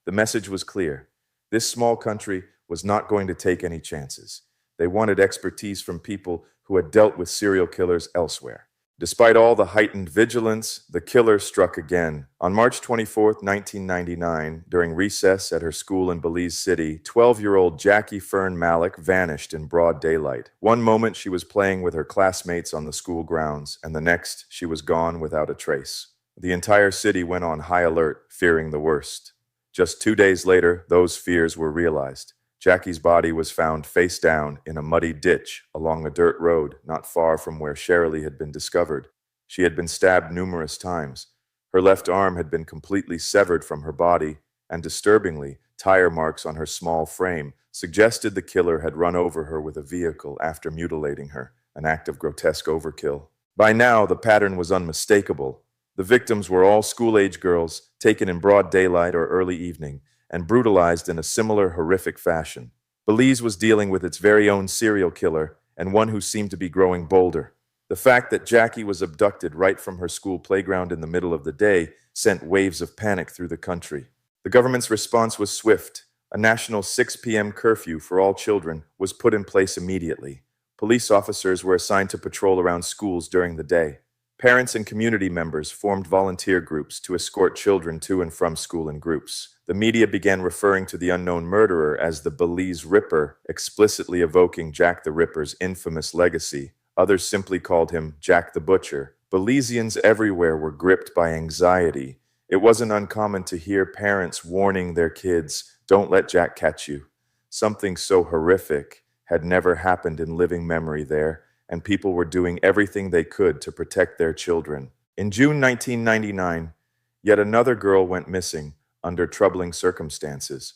The message was clear. This small country was not going to take any chances. They wanted expertise from people who had dealt with serial killers elsewhere. Despite all the heightened vigilance, the killer struck again. On March 24, 1999, during recess at her school in Belize City, 12-year-old Jackie Fern Malik vanished in broad daylight. One moment she was playing with her classmates on the school grounds, and the next she was gone without a trace. The entire city went on high alert, fearing the worst. Just 2 days later, those fears were realized. Jackie's body was found face down in a muddy ditch along a dirt road not far from where Shirley had been discovered. She had been stabbed numerous times. Her left arm had been completely severed from her body, and disturbingly, tire marks on her small frame suggested the killer had run over her with a vehicle after mutilating her, an act of grotesque overkill. By now, the pattern was unmistakable. The victims were all school-age girls, taken in broad daylight or early evening, and brutalized in a similar horrific fashion. Belize was dealing with its very own serial killer, and one who seemed to be growing bolder. The fact that Jackie was abducted right from her school playground in the middle of the day sent waves of panic through the country. The government's response was swift. A national 6 p.m. curfew for all children was put in place immediately. Police officers were assigned to patrol around schools during the day. Parents and community members formed volunteer groups to escort children to and from school in groups. The media began referring to the unknown murderer as the Belize Ripper, explicitly evoking Jack the Ripper's infamous legacy. Others simply called him Jack the Butcher. Belizeans everywhere were gripped by anxiety. It wasn't uncommon to hear parents warning their kids, "Don't let Jack catch you." Something so horrific had never happened in living memory there, and people were doing everything they could to protect their children. In June 1999, yet another girl went missing under troubling circumstances.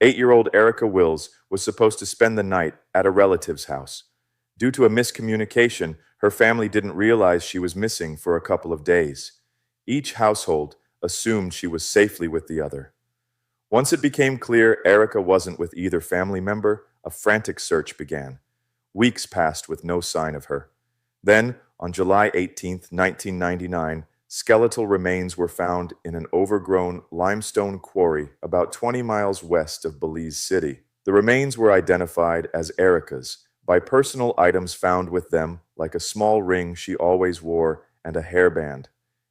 8-year-old Erica Wills was supposed to spend the night at a relative's house. Due to a miscommunication, her family didn't realize she was missing for a couple of days. Each household assumed she was safely with the other. Once it became clear Erica wasn't with either family member, a frantic search began. Weeks passed with no sign of her. Then, on July 18, 1999, skeletal remains were found in an overgrown limestone quarry about 20 miles west of Belize City. The remains were identified as Erica's by personal items found with them, like a small ring she always wore and a hairband.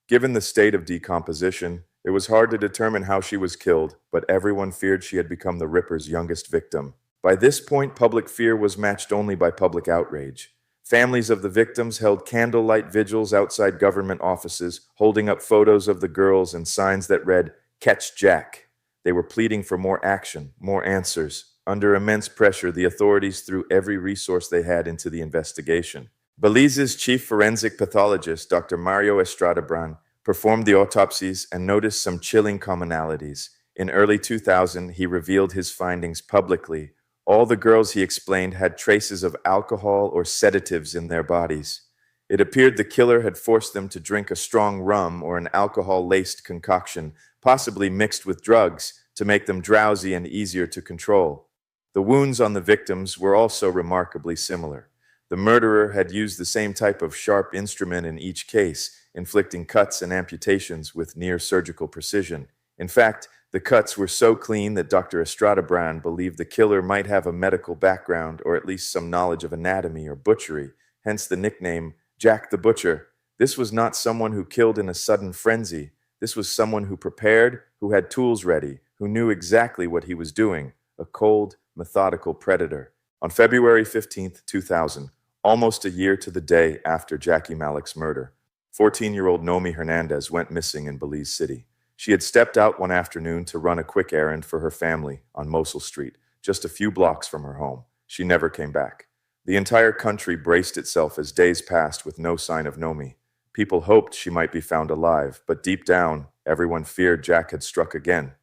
Given the state of decomposition, it was hard to determine how she was killed, but everyone feared she had become the Ripper's youngest victim. By this point, public fear was matched only by public outrage. Families of the victims held candlelight vigils outside government offices, holding up photos of the girls and signs that read, "Catch Jack." They were pleading for more action, more answers. Under immense pressure, the authorities threw every resource they had into the investigation. Belize's chief forensic pathologist, Dr. Mario Estrada Bran, performed the autopsies and noticed some chilling commonalities. In early 2000, he revealed his findings publicly. All the girls, he explained, had traces of alcohol or sedatives in their bodies. It appeared the killer had forced them to drink a strong rum or an alcohol-laced concoction, possibly mixed with drugs, to make them drowsy and easier to control. The wounds on the victims were also remarkably similar. The murderer had used the same type of sharp instrument in each case, inflicting cuts and amputations with near-surgical precision. In fact, the cuts were so clean that Dr. Estrada Bran believed the killer might have a medical background or at least some knowledge of anatomy or butchery, hence the nickname Jack the Butcher. This was not someone who killed in a sudden frenzy. This was someone who prepared, who had tools ready, who knew exactly what he was doing, a cold, methodical predator. On February 15, 2000, almost a year to the day after Jackie Malik's murder, 14-year-old Nomi Hernandez went missing in Belize City. She had stepped out one afternoon to run a quick errand for her family on Mosul Street, just a few blocks from her home. She never came back. The entire country braced itself as days passed with no sign of Nomi. People hoped she might be found alive, but deep down, everyone feared Jack had struck again.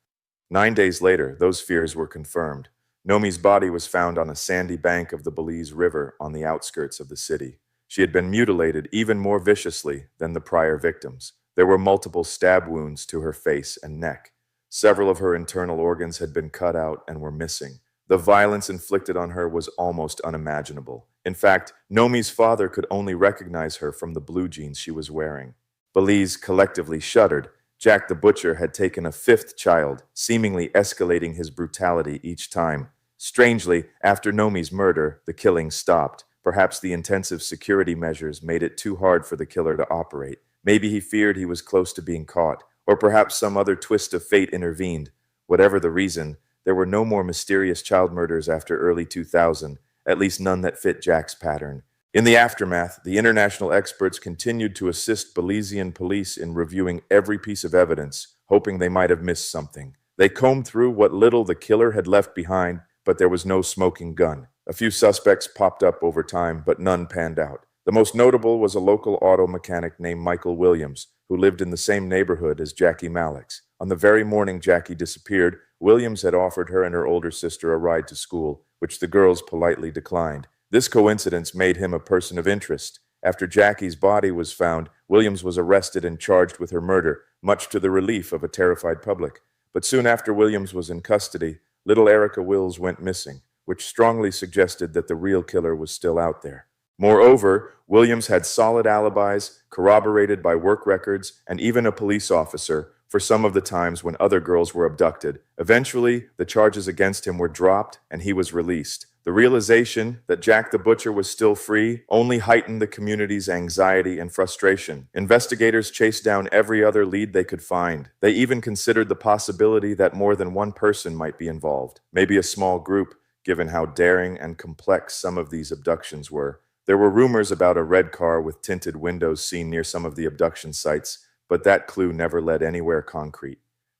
9 days later, those fears were confirmed. Nomi's body was found on a sandy bank of the Belize River on the outskirts of the city. She had been mutilated even more viciously than the prior victims. There were multiple stab wounds to her face and neck. Several of her internal organs had been cut out and were missing. The violence inflicted on her was almost unimaginable. In fact, Nomi's father could only recognize her from the blue jeans she was wearing. Belize collectively shuddered. Jack the Butcher had taken a fifth child, seemingly escalating his brutality each time. Strangely, after Nomi's murder, the killing stopped. Perhaps the intensive security measures made it too hard for the killer to operate. Maybe he feared he was close to being caught, or perhaps some other twist of fate intervened. Whatever the reason, there were no more mysterious child murders after early 2000, at least none that fit Jack's pattern. In the aftermath, the international experts continued to assist Belizean police in reviewing every piece of evidence, hoping they might have missed something. They combed through what little the killer had left behind, but there was no smoking gun. A few suspects popped up over time, but none panned out. The most notable was a local auto mechanic named Michael Williams, who lived in the same neighborhood as Jackie Malik's. On the very morning Jackie disappeared, Williams had offered her and her older sister a ride to school, which the girls politely declined. This coincidence made him a person of interest. After Jackie's body was found, Williams was arrested and charged with her murder, much to the relief of a terrified public. But soon after Williams was in custody, little Erica Wills went missing, which strongly suggested that the real killer was still out there. Moreover, Williams had solid alibis, corroborated by work records, and even a police officer for some of the times when other girls were abducted. Eventually, the charges against him were dropped and he was released. The realization that Jack the Butcher was still free only heightened the community's anxiety and frustration. Investigators chased down every other lead they could find. They even considered the possibility that more than one person might be involved, maybe a small group, given how daring and complex some of these abductions were. There were rumors about a red car with tinted windows seen near some of the abduction sites, but that clue never led anywhere concrete.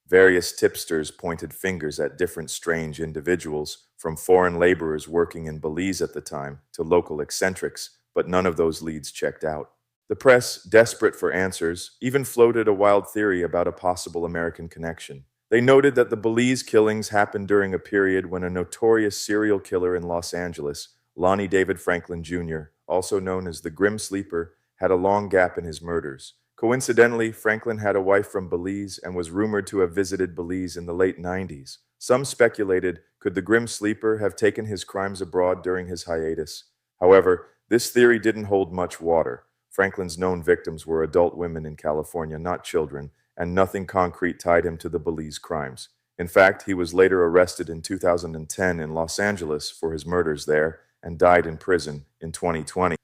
Various tipsters pointed fingers at different strange individuals, from foreign laborers working in Belize at the time to local eccentrics, but none of those leads checked out. The press, desperate for answers, even floated a wild theory about a possible American connection. They noted that the Belize killings happened during a period when a notorious serial killer in Los Angeles, Lonnie David Franklin Jr., also known as the Grim Sleeper, had a long gap in his murders. Coincidentally, Franklin had a wife from Belize and was rumored to have visited Belize in the late 90s. Some speculated, could the Grim Sleeper have taken his crimes abroad during his hiatus? However, this theory didn't hold much water. Franklin's known victims were adult women in California, not children, and nothing concrete tied him to the Belize crimes. In fact, he was later arrested in 2010 in Los Angeles for his murders there and died in prison in 2020.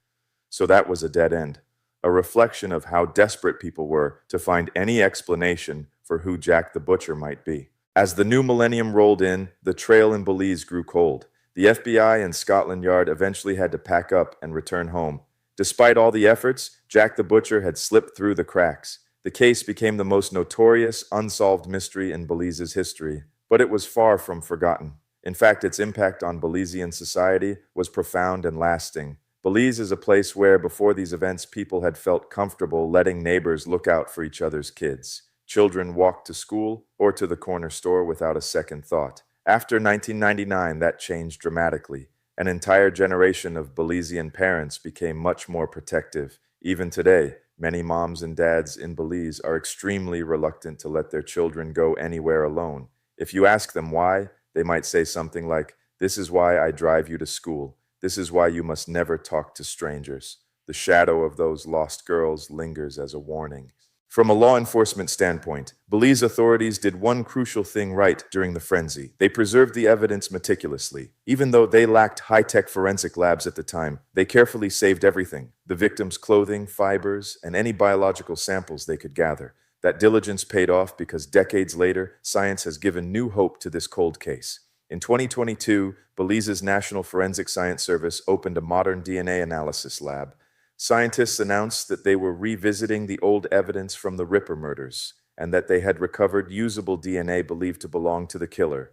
So that was a dead end, a reflection of how desperate people were to find any explanation for who Jack the Butcher might be. As the new millennium rolled in, the trail in Belize grew cold. The FBI and Scotland Yard eventually had to pack up and return home. Despite all the efforts, Jack the Butcher had slipped through the cracks. The case became the most notorious unsolved mystery in Belize's history, but it was far from forgotten. In fact, its impact on Belizean society was profound and lasting. Belize is a place where, before these events, people had felt comfortable letting neighbors look out for each other's kids. Children walked to school or to the corner store without a second thought. After 1999, that changed dramatically. An entire generation of Belizean parents became much more protective. Even today, many moms and dads in Belize are extremely reluctant to let their children go anywhere alone. If you ask them why, they might say something like, "This is why I drive you to school. This is why you must never talk to strangers." The shadow of those lost girls lingers as a warning. From a law enforcement standpoint, Belize authorities did one crucial thing right during the frenzy. They preserved the evidence meticulously. Even though they lacked high-tech forensic labs at the time, they carefully saved everything: the victim's clothing, fibers, and any biological samples they could gather. That diligence paid off because decades later, science has given new hope to this cold case. In 2022, Belize's National Forensic Science Service opened a modern DNA analysis lab. Scientists announced that they were revisiting the old evidence from the Ripper murders and that they had recovered usable DNA believed to belong to the killer.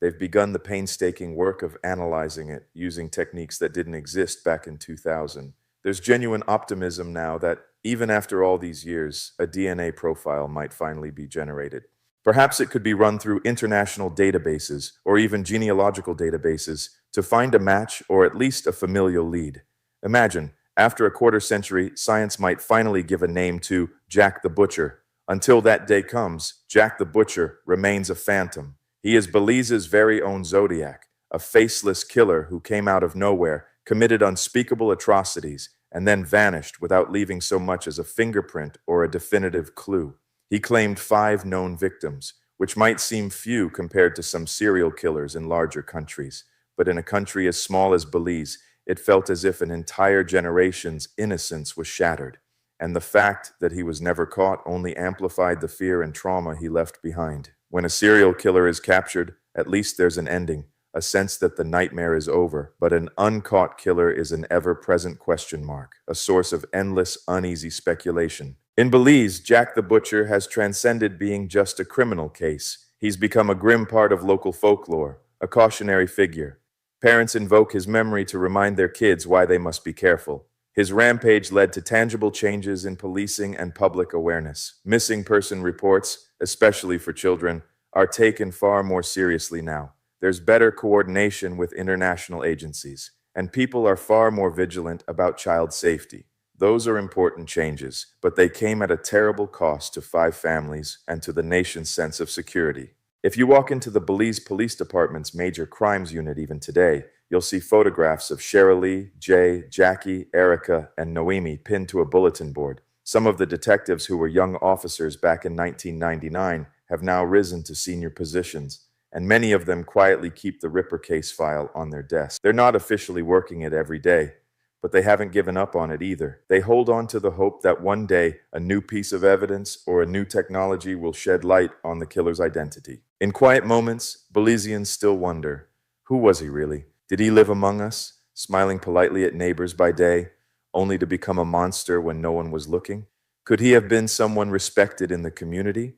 They've begun the painstaking work of analyzing it using techniques that didn't exist back in 2000. There's genuine optimism now that, even after all these years, a DNA profile might finally be generated. Perhaps it could be run through international databases or even genealogical databases to find a match or at least a familial lead. Imagine, after a quarter century, science might finally give a name to Jack the Butcher. Until that day comes, Jack the Butcher remains a phantom. He is Belize's very own Zodiac, a faceless killer who came out of nowhere, committed unspeakable atrocities, and then vanished without leaving so much as a fingerprint or a definitive clue. He claimed 5 known victims, which might seem few compared to some serial killers in larger countries. But in a country as small as Belize, it felt as if an entire generation's innocence was shattered. And the fact that he was never caught only amplified the fear and trauma he left behind. When a serial killer is captured, at least there's an ending, a sense that the nightmare is over. But an uncaught killer is an ever-present question mark, a source of endless, uneasy speculation. In Belize, Jack the Butcher has transcended being just a criminal case. He's become a grim part of local folklore, a cautionary figure. Parents invoke his memory to remind their kids why they must be careful. His rampage led to tangible changes in policing and public awareness. Missing person reports, especially for children, are taken far more seriously now. There's better coordination with international agencies, and people are far more vigilant about child safety. Those are important changes, but they came at a terrible cost to 5 families and to the nation's sense of security. If you walk into the Belize Police Department's major crimes unit even today, you'll see photographs of Sherilee, Jay, Jackie, Erica, and Noemi pinned to a bulletin board. Some of the detectives who were young officers back in 1999 have now risen to senior positions, and many of them quietly keep the Ripper case file on their desk. They're not officially working it every day, but they haven't given up on it either. They hold on to the hope that one day a new piece of evidence or a new technology will shed light on the killer's identity. In quiet moments, Belizeans still wonder, who was he really? Did he live among us, smiling politely at neighbors by day, only to become a monster when no one was looking? Could he have been someone respected in the community?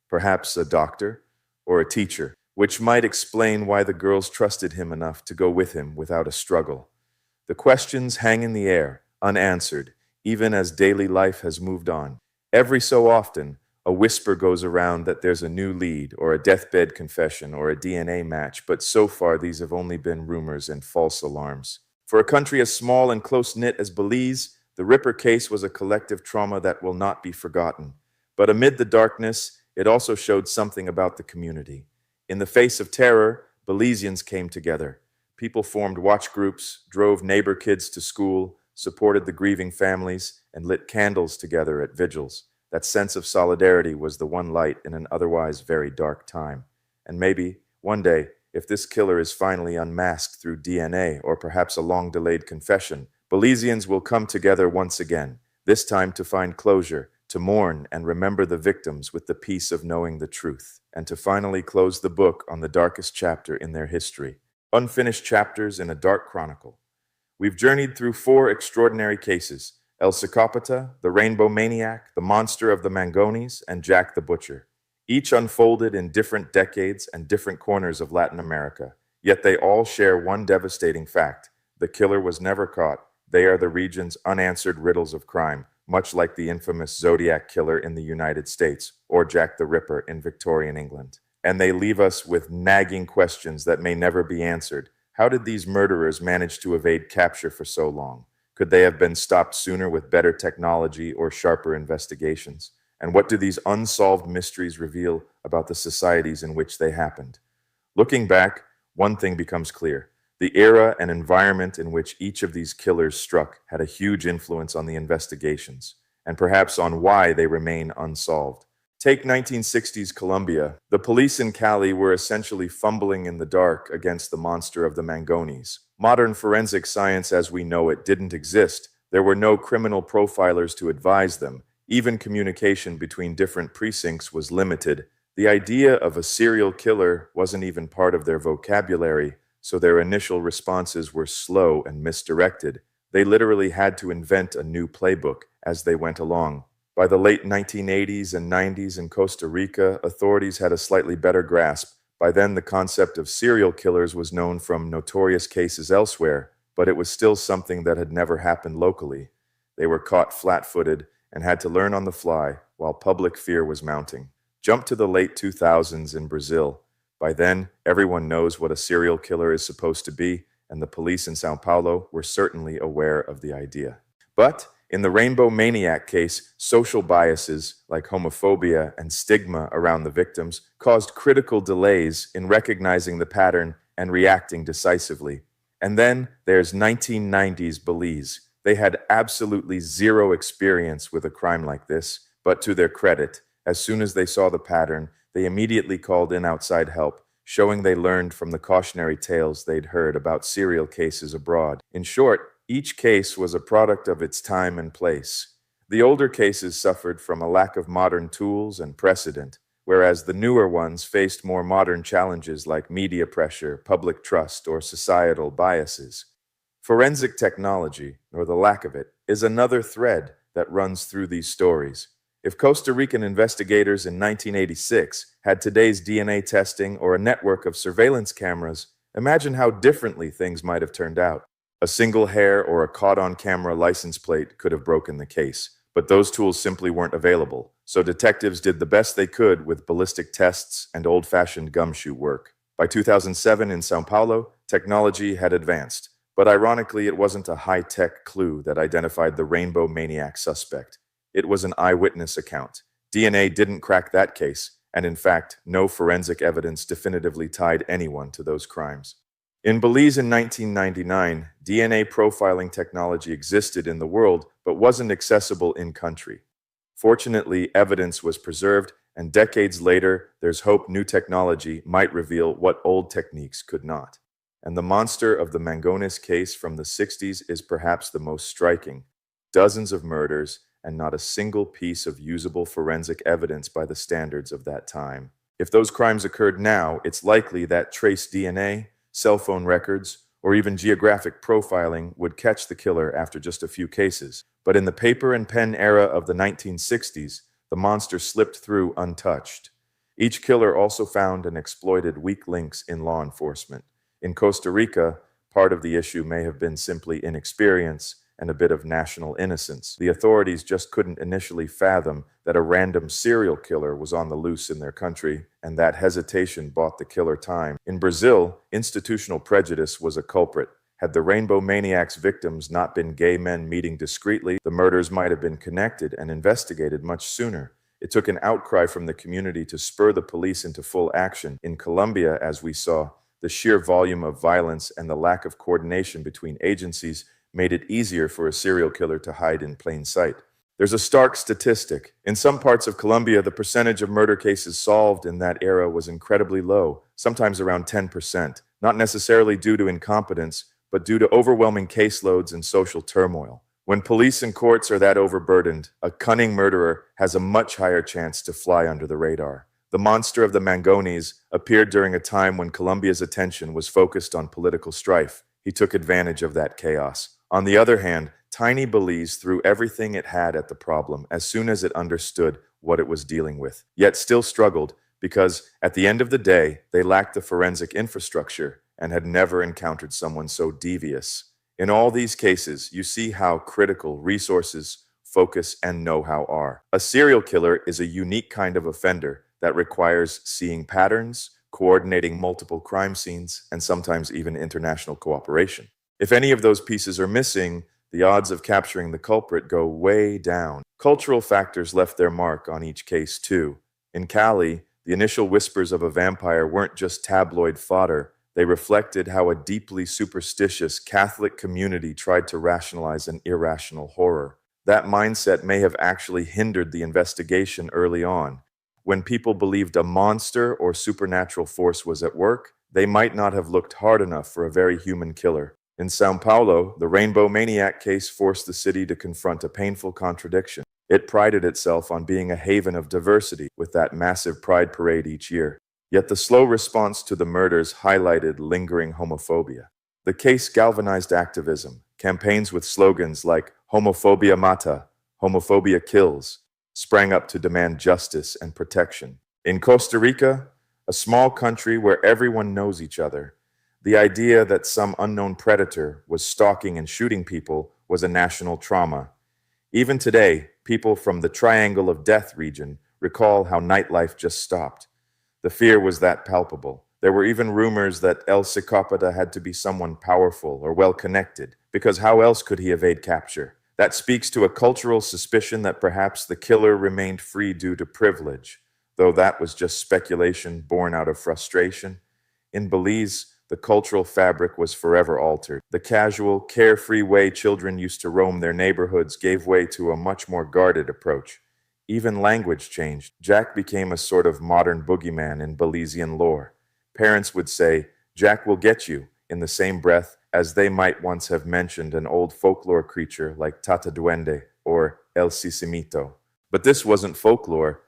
Perhaps a doctor or a teacher, which might explain why the girls trusted him enough to go with him without a struggle. The questions hang in the air, unanswered, even as daily life has moved on. Every so often, a whisper goes around that there's a new lead, or a deathbed confession, or a DNA match, but so far these have only been rumors and false alarms. For a country as small and close-knit as Belize, the Ripper case was a collective trauma that will not be forgotten. But amid the darkness, it also showed something about the community. In the face of terror, Belizeans came together. People formed watch groups, drove neighbor kids to school, supported the grieving families, and lit candles together at vigils. That sense of solidarity was the one light in an otherwise very dark time. And maybe, one day, if this killer is finally unmasked through DNA or perhaps a long-delayed confession, Belizeans will come together once again, this time to find closure, to mourn and remember the victims with the peace of knowing the truth, and to finally close the book on the darkest chapter in their history. Unfinished chapters in a dark chronicle. We've journeyed through 4 extraordinary cases: El Psicópata, the Rainbow Maniac, the Monster of the Mangones, and Jack the Butcher. Each unfolded in different decades and different corners of Latin America. Yet they all share one devastating fact: the killer was never caught. They are the region's unanswered riddles of crime, much like the infamous Zodiac Killer in the United States or Jack the Ripper in Victorian England. And they leave us with nagging questions that may never be answered. How did these murderers manage to evade capture for so long? Could they have been stopped sooner with better technology or sharper investigations? And what do these unsolved mysteries reveal about the societies in which they happened? Looking back, one thing becomes clear. The era and environment in which each of these killers struck had a huge influence on the investigations, and perhaps on why they remain unsolved. Take 1960s Colombia. The police in Cali were essentially fumbling in the dark against the monster of the Mangones. Modern forensic science as we know it didn't exist. There were no criminal profilers to advise them. Even communication between different precincts was limited. The idea of a serial killer wasn't even part of their vocabulary, so their initial responses were slow and misdirected. They literally had to invent a new playbook as they went along. By the late 1980s and 90s in Costa Rica, authorities had a slightly better grasp. By then, the concept of serial killers was known from notorious cases elsewhere, but it was still something that had never happened locally. They were caught flat-footed and had to learn on the fly while public fear was mounting. Jump to the late 2000s in Brazil. By then, everyone knows what a serial killer is supposed to be, and the police in São Paulo were certainly aware of the idea. But in the Rainbow Maniac case, social biases like homophobia and stigma around the victims caused critical delays in recognizing the pattern and reacting decisively. And then there's 1990s Belize. They had absolutely zero experience with a crime like this, but to their credit, as soon as they saw the pattern, they immediately called in outside help, showing they learned from the cautionary tales they'd heard about serial cases abroad. In short, each case was a product of its time and place. The older cases suffered from a lack of modern tools and precedent, whereas the newer ones faced more modern challenges like media pressure, public trust, or societal biases. Forensic technology, or the lack of it, is another thread that runs through these stories. If Costa Rican investigators in 1986 had today's DNA testing or a network of surveillance cameras, imagine how differently things might have turned out. A single hair or a caught-on-camera license plate could have broken the case, but those tools simply weren't available, so detectives did the best they could with ballistic tests and old-fashioned gumshoe work. By 2007 in São Paulo, technology had advanced, but ironically it wasn't a high-tech clue that identified the Rainbow Maniac suspect. It was an eyewitness account. DNA didn't crack that case, and in fact, no forensic evidence definitively tied anyone to those crimes. In Belize in 1999, DNA profiling technology existed in the world but wasn't accessible in-country. Fortunately, evidence was preserved, and decades later, there's hope new technology might reveal what old techniques could not. And the monster of the Mangones case from the 60s is perhaps the most striking. Dozens of murders, and not a single piece of usable forensic evidence by the standards of that time. If those crimes occurred now, it's likely that trace DNA, cell phone records, or even geographic profiling would catch the killer after just a few cases. But in the paper and pen era of the 1960s, the monster slipped through untouched. Each killer also found and exploited weak links in law enforcement. In Costa Rica, part of the issue may have been simply inexperience and a bit of national innocence. The authorities just couldn't initially fathom that a random serial killer was on the loose in their country, and that hesitation bought the killer time. In Brazil, institutional prejudice was a culprit. Had the Rainbow Maniac's victims not been gay men meeting discreetly, the murders might have been connected and investigated much sooner. It took an outcry from the community to spur the police into full action. In Colombia, as we saw, the sheer volume of violence and the lack of coordination between agencies made it easier for a serial killer to hide in plain sight. There's a stark statistic. In some parts of Colombia, the percentage of murder cases solved in that era was incredibly low, sometimes around 10%, not necessarily due to incompetence, but due to overwhelming caseloads and social turmoil. When police and courts are that overburdened, a cunning murderer has a much higher chance to fly under the radar. The monster of the Mangones appeared during a time when Colombia's attention was focused on political strife. He took advantage of that chaos. On the other hand, tiny Belize threw everything it had at the problem as soon as it understood what it was dealing with, yet still struggled because, at the end of the day, they lacked the forensic infrastructure and had never encountered someone so devious. In all these cases, you see how critical resources, focus, and know-how are. A serial killer is a unique kind of offender that requires seeing patterns, coordinating multiple crime scenes, and sometimes even international cooperation. If any of those pieces are missing, the odds of capturing the culprit go way down. Cultural factors left their mark on each case, too. In Cali, the initial whispers of a vampire weren't just tabloid fodder. They reflected how a deeply superstitious Catholic community tried to rationalize an irrational horror. That mindset may have actually hindered the investigation early on. When people believed a monster or supernatural force was at work, they might not have looked hard enough for a very human killer. In São Paulo, the Rainbow Maniac case forced the city to confront a painful contradiction. It prided itself on being a haven of diversity, with that massive pride parade each year. Yet the slow response to the murders highlighted lingering homophobia. The case galvanized activism. Campaigns with slogans like "Homophobia mata," "Homophobia kills," sprang up to demand justice and protection. In Costa Rica, a small country where everyone knows each other, the idea that some unknown predator was stalking and shooting people was a national trauma. Even today, people from the Triangle of Death region recall how nightlife just stopped. The fear was that palpable. There were even rumors that El Psicópata had to be someone powerful or well-connected, because how else could he evade capture? That speaks to a cultural suspicion that perhaps the killer remained free due to privilege, though that was just speculation born out of frustration. In Belize, the cultural fabric was forever altered. The casual, carefree way children used to roam their neighborhoods gave way to a much more guarded approach. Even language changed. Jack became a sort of modern boogeyman in Belizean lore. Parents would say, "Jack will get you," in the same breath as they might once have mentioned an old folklore creature like Tata Duende or El Sisimito. But this wasn't folklore,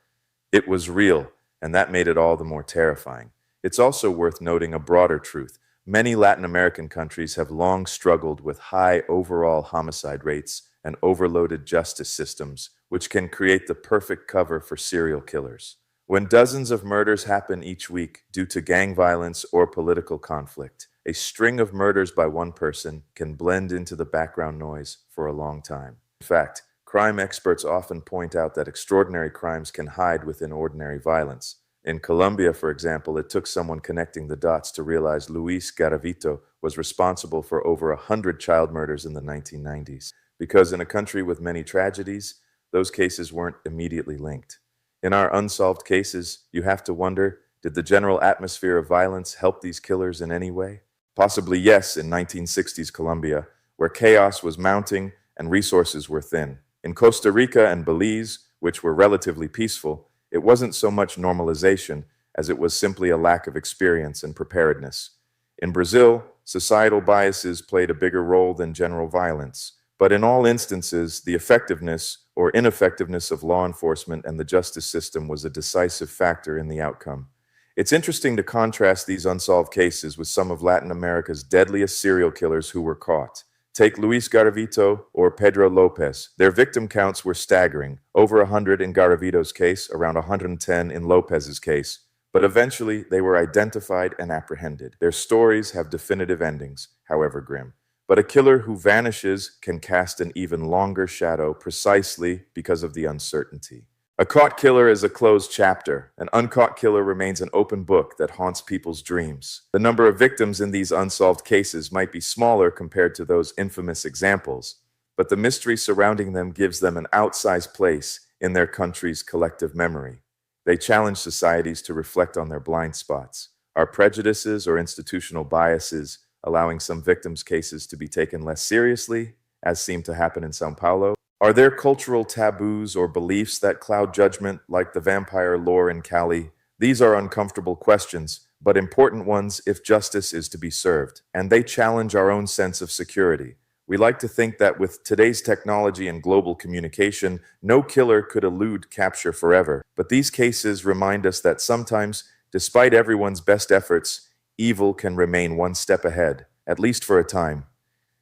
it was real, and that made it all the more terrifying. It's also worth noting a broader truth. Many Latin American countries have long struggled with high overall homicide rates and overloaded justice systems, which can create the perfect cover for serial killers. When dozens of murders happen each week due to gang violence or political conflict, a string of murders by one person can blend into the background noise for a long time. In fact, crime experts often point out that extraordinary crimes can hide within ordinary violence. In Colombia, for example, it took someone connecting the dots to realize Luis Garavito was responsible for over 100 child murders in the 1990s. Because in a country with many tragedies, those cases weren't immediately linked. In our unsolved cases, you have to wonder, did the general atmosphere of violence help these killers in any way? Possibly yes, in 1960s Colombia, where chaos was mounting and resources were thin. In Costa Rica and Belize, which were relatively peaceful, it wasn't so much normalization as it was simply a lack of experience and preparedness. In Brazil, societal biases played a bigger role than general violence. But in all instances, the effectiveness or ineffectiveness of law enforcement and the justice system was a decisive factor in the outcome. It's interesting to contrast these unsolved cases with some of Latin America's deadliest serial killers who were caught. Take Luis Garavito or Pedro Lopez. Their victim counts were staggering, over 100 in Garavito's case, around 110 in Lopez's case. But eventually, they were identified and apprehended. Their stories have definitive endings, however grim. But a killer who vanishes can cast an even longer shadow precisely because of the uncertainty. A caught killer is a closed chapter. An uncaught killer remains an open book that haunts people's dreams. The number of victims in these unsolved cases might be smaller compared to those infamous examples, but the mystery surrounding them gives them an outsized place in their country's collective memory. They challenge societies to reflect on their blind spots. Our prejudices or institutional biases allowing some victims' cases to be taken less seriously, as seemed to happen in São Paulo? Are there cultural taboos or beliefs that cloud judgment, like the vampire lore in Cali? These are uncomfortable questions, but important ones if justice is to be served, and they challenge our own sense of security. We like to think that with today's technology and global communication, no killer could elude capture forever. But these cases remind us that sometimes, despite everyone's best efforts, evil can remain one step ahead, at least for a time.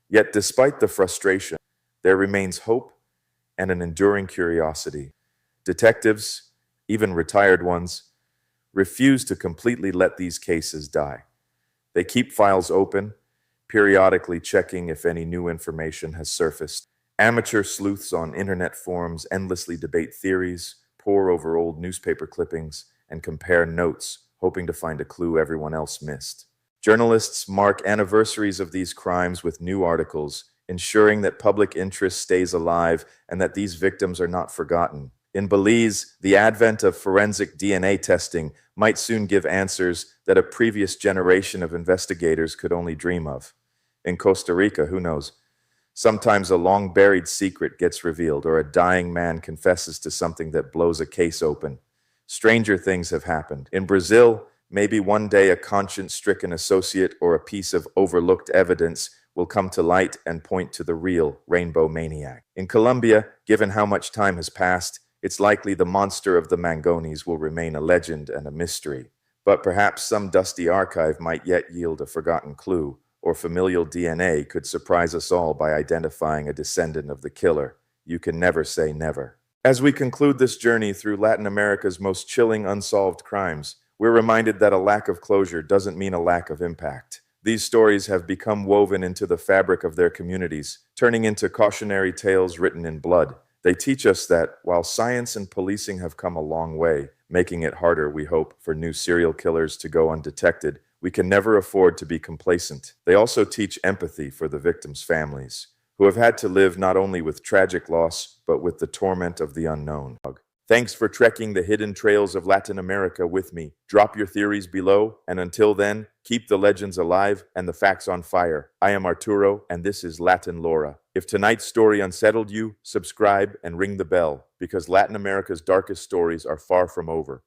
Yet despite the frustration, there remains hope and an enduring curiosity. Detectives, even retired ones, refuse to completely let these cases die. They keep files open, periodically checking if any new information has surfaced. Amateur sleuths on internet forums endlessly debate theories, pore over old newspaper clippings, and compare notes, hoping to find a clue everyone else missed. Journalists mark anniversaries of these crimes with new articles, ensuring that public interest stays alive and that these victims are not forgotten. In Belize, the advent of forensic DNA testing might soon give answers that a previous generation of investigators could only dream of. In Costa Rica, who knows? Sometimes a long-buried secret gets revealed, or a dying man confesses to something that blows a case open. Stranger things have happened. In Brazil, maybe one day a conscience-stricken associate or a piece of overlooked evidence will come to light and point to the real Rainbow Maniac. In Colombia, given how much time has passed, it's likely the monster of the Mangones will remain a legend and a mystery. But perhaps some dusty archive might yet yield a forgotten clue, or familial DNA could surprise us all by identifying a descendant of the killer. You can never say never. As we conclude this journey through Latin America's most chilling unsolved crimes, we're reminded that a lack of closure doesn't mean a lack of impact. These stories have become woven into the fabric of their communities, turning into cautionary tales written in blood. They teach us that, while science and policing have come a long way, making it harder, we hope, for new serial killers to go undetected, we can never afford to be complacent. They also teach empathy for the victims' families, who have had to live not only with tragic loss, but with the torment of the unknown. Thanks for trekking the hidden trails of Latin America with me. Drop your theories below, and until then, keep the legends alive and the facts on fire. I am Arturo, and this is LatinLora. If tonight's story unsettled you, subscribe and ring the bell, because Latin America's darkest stories are far from over.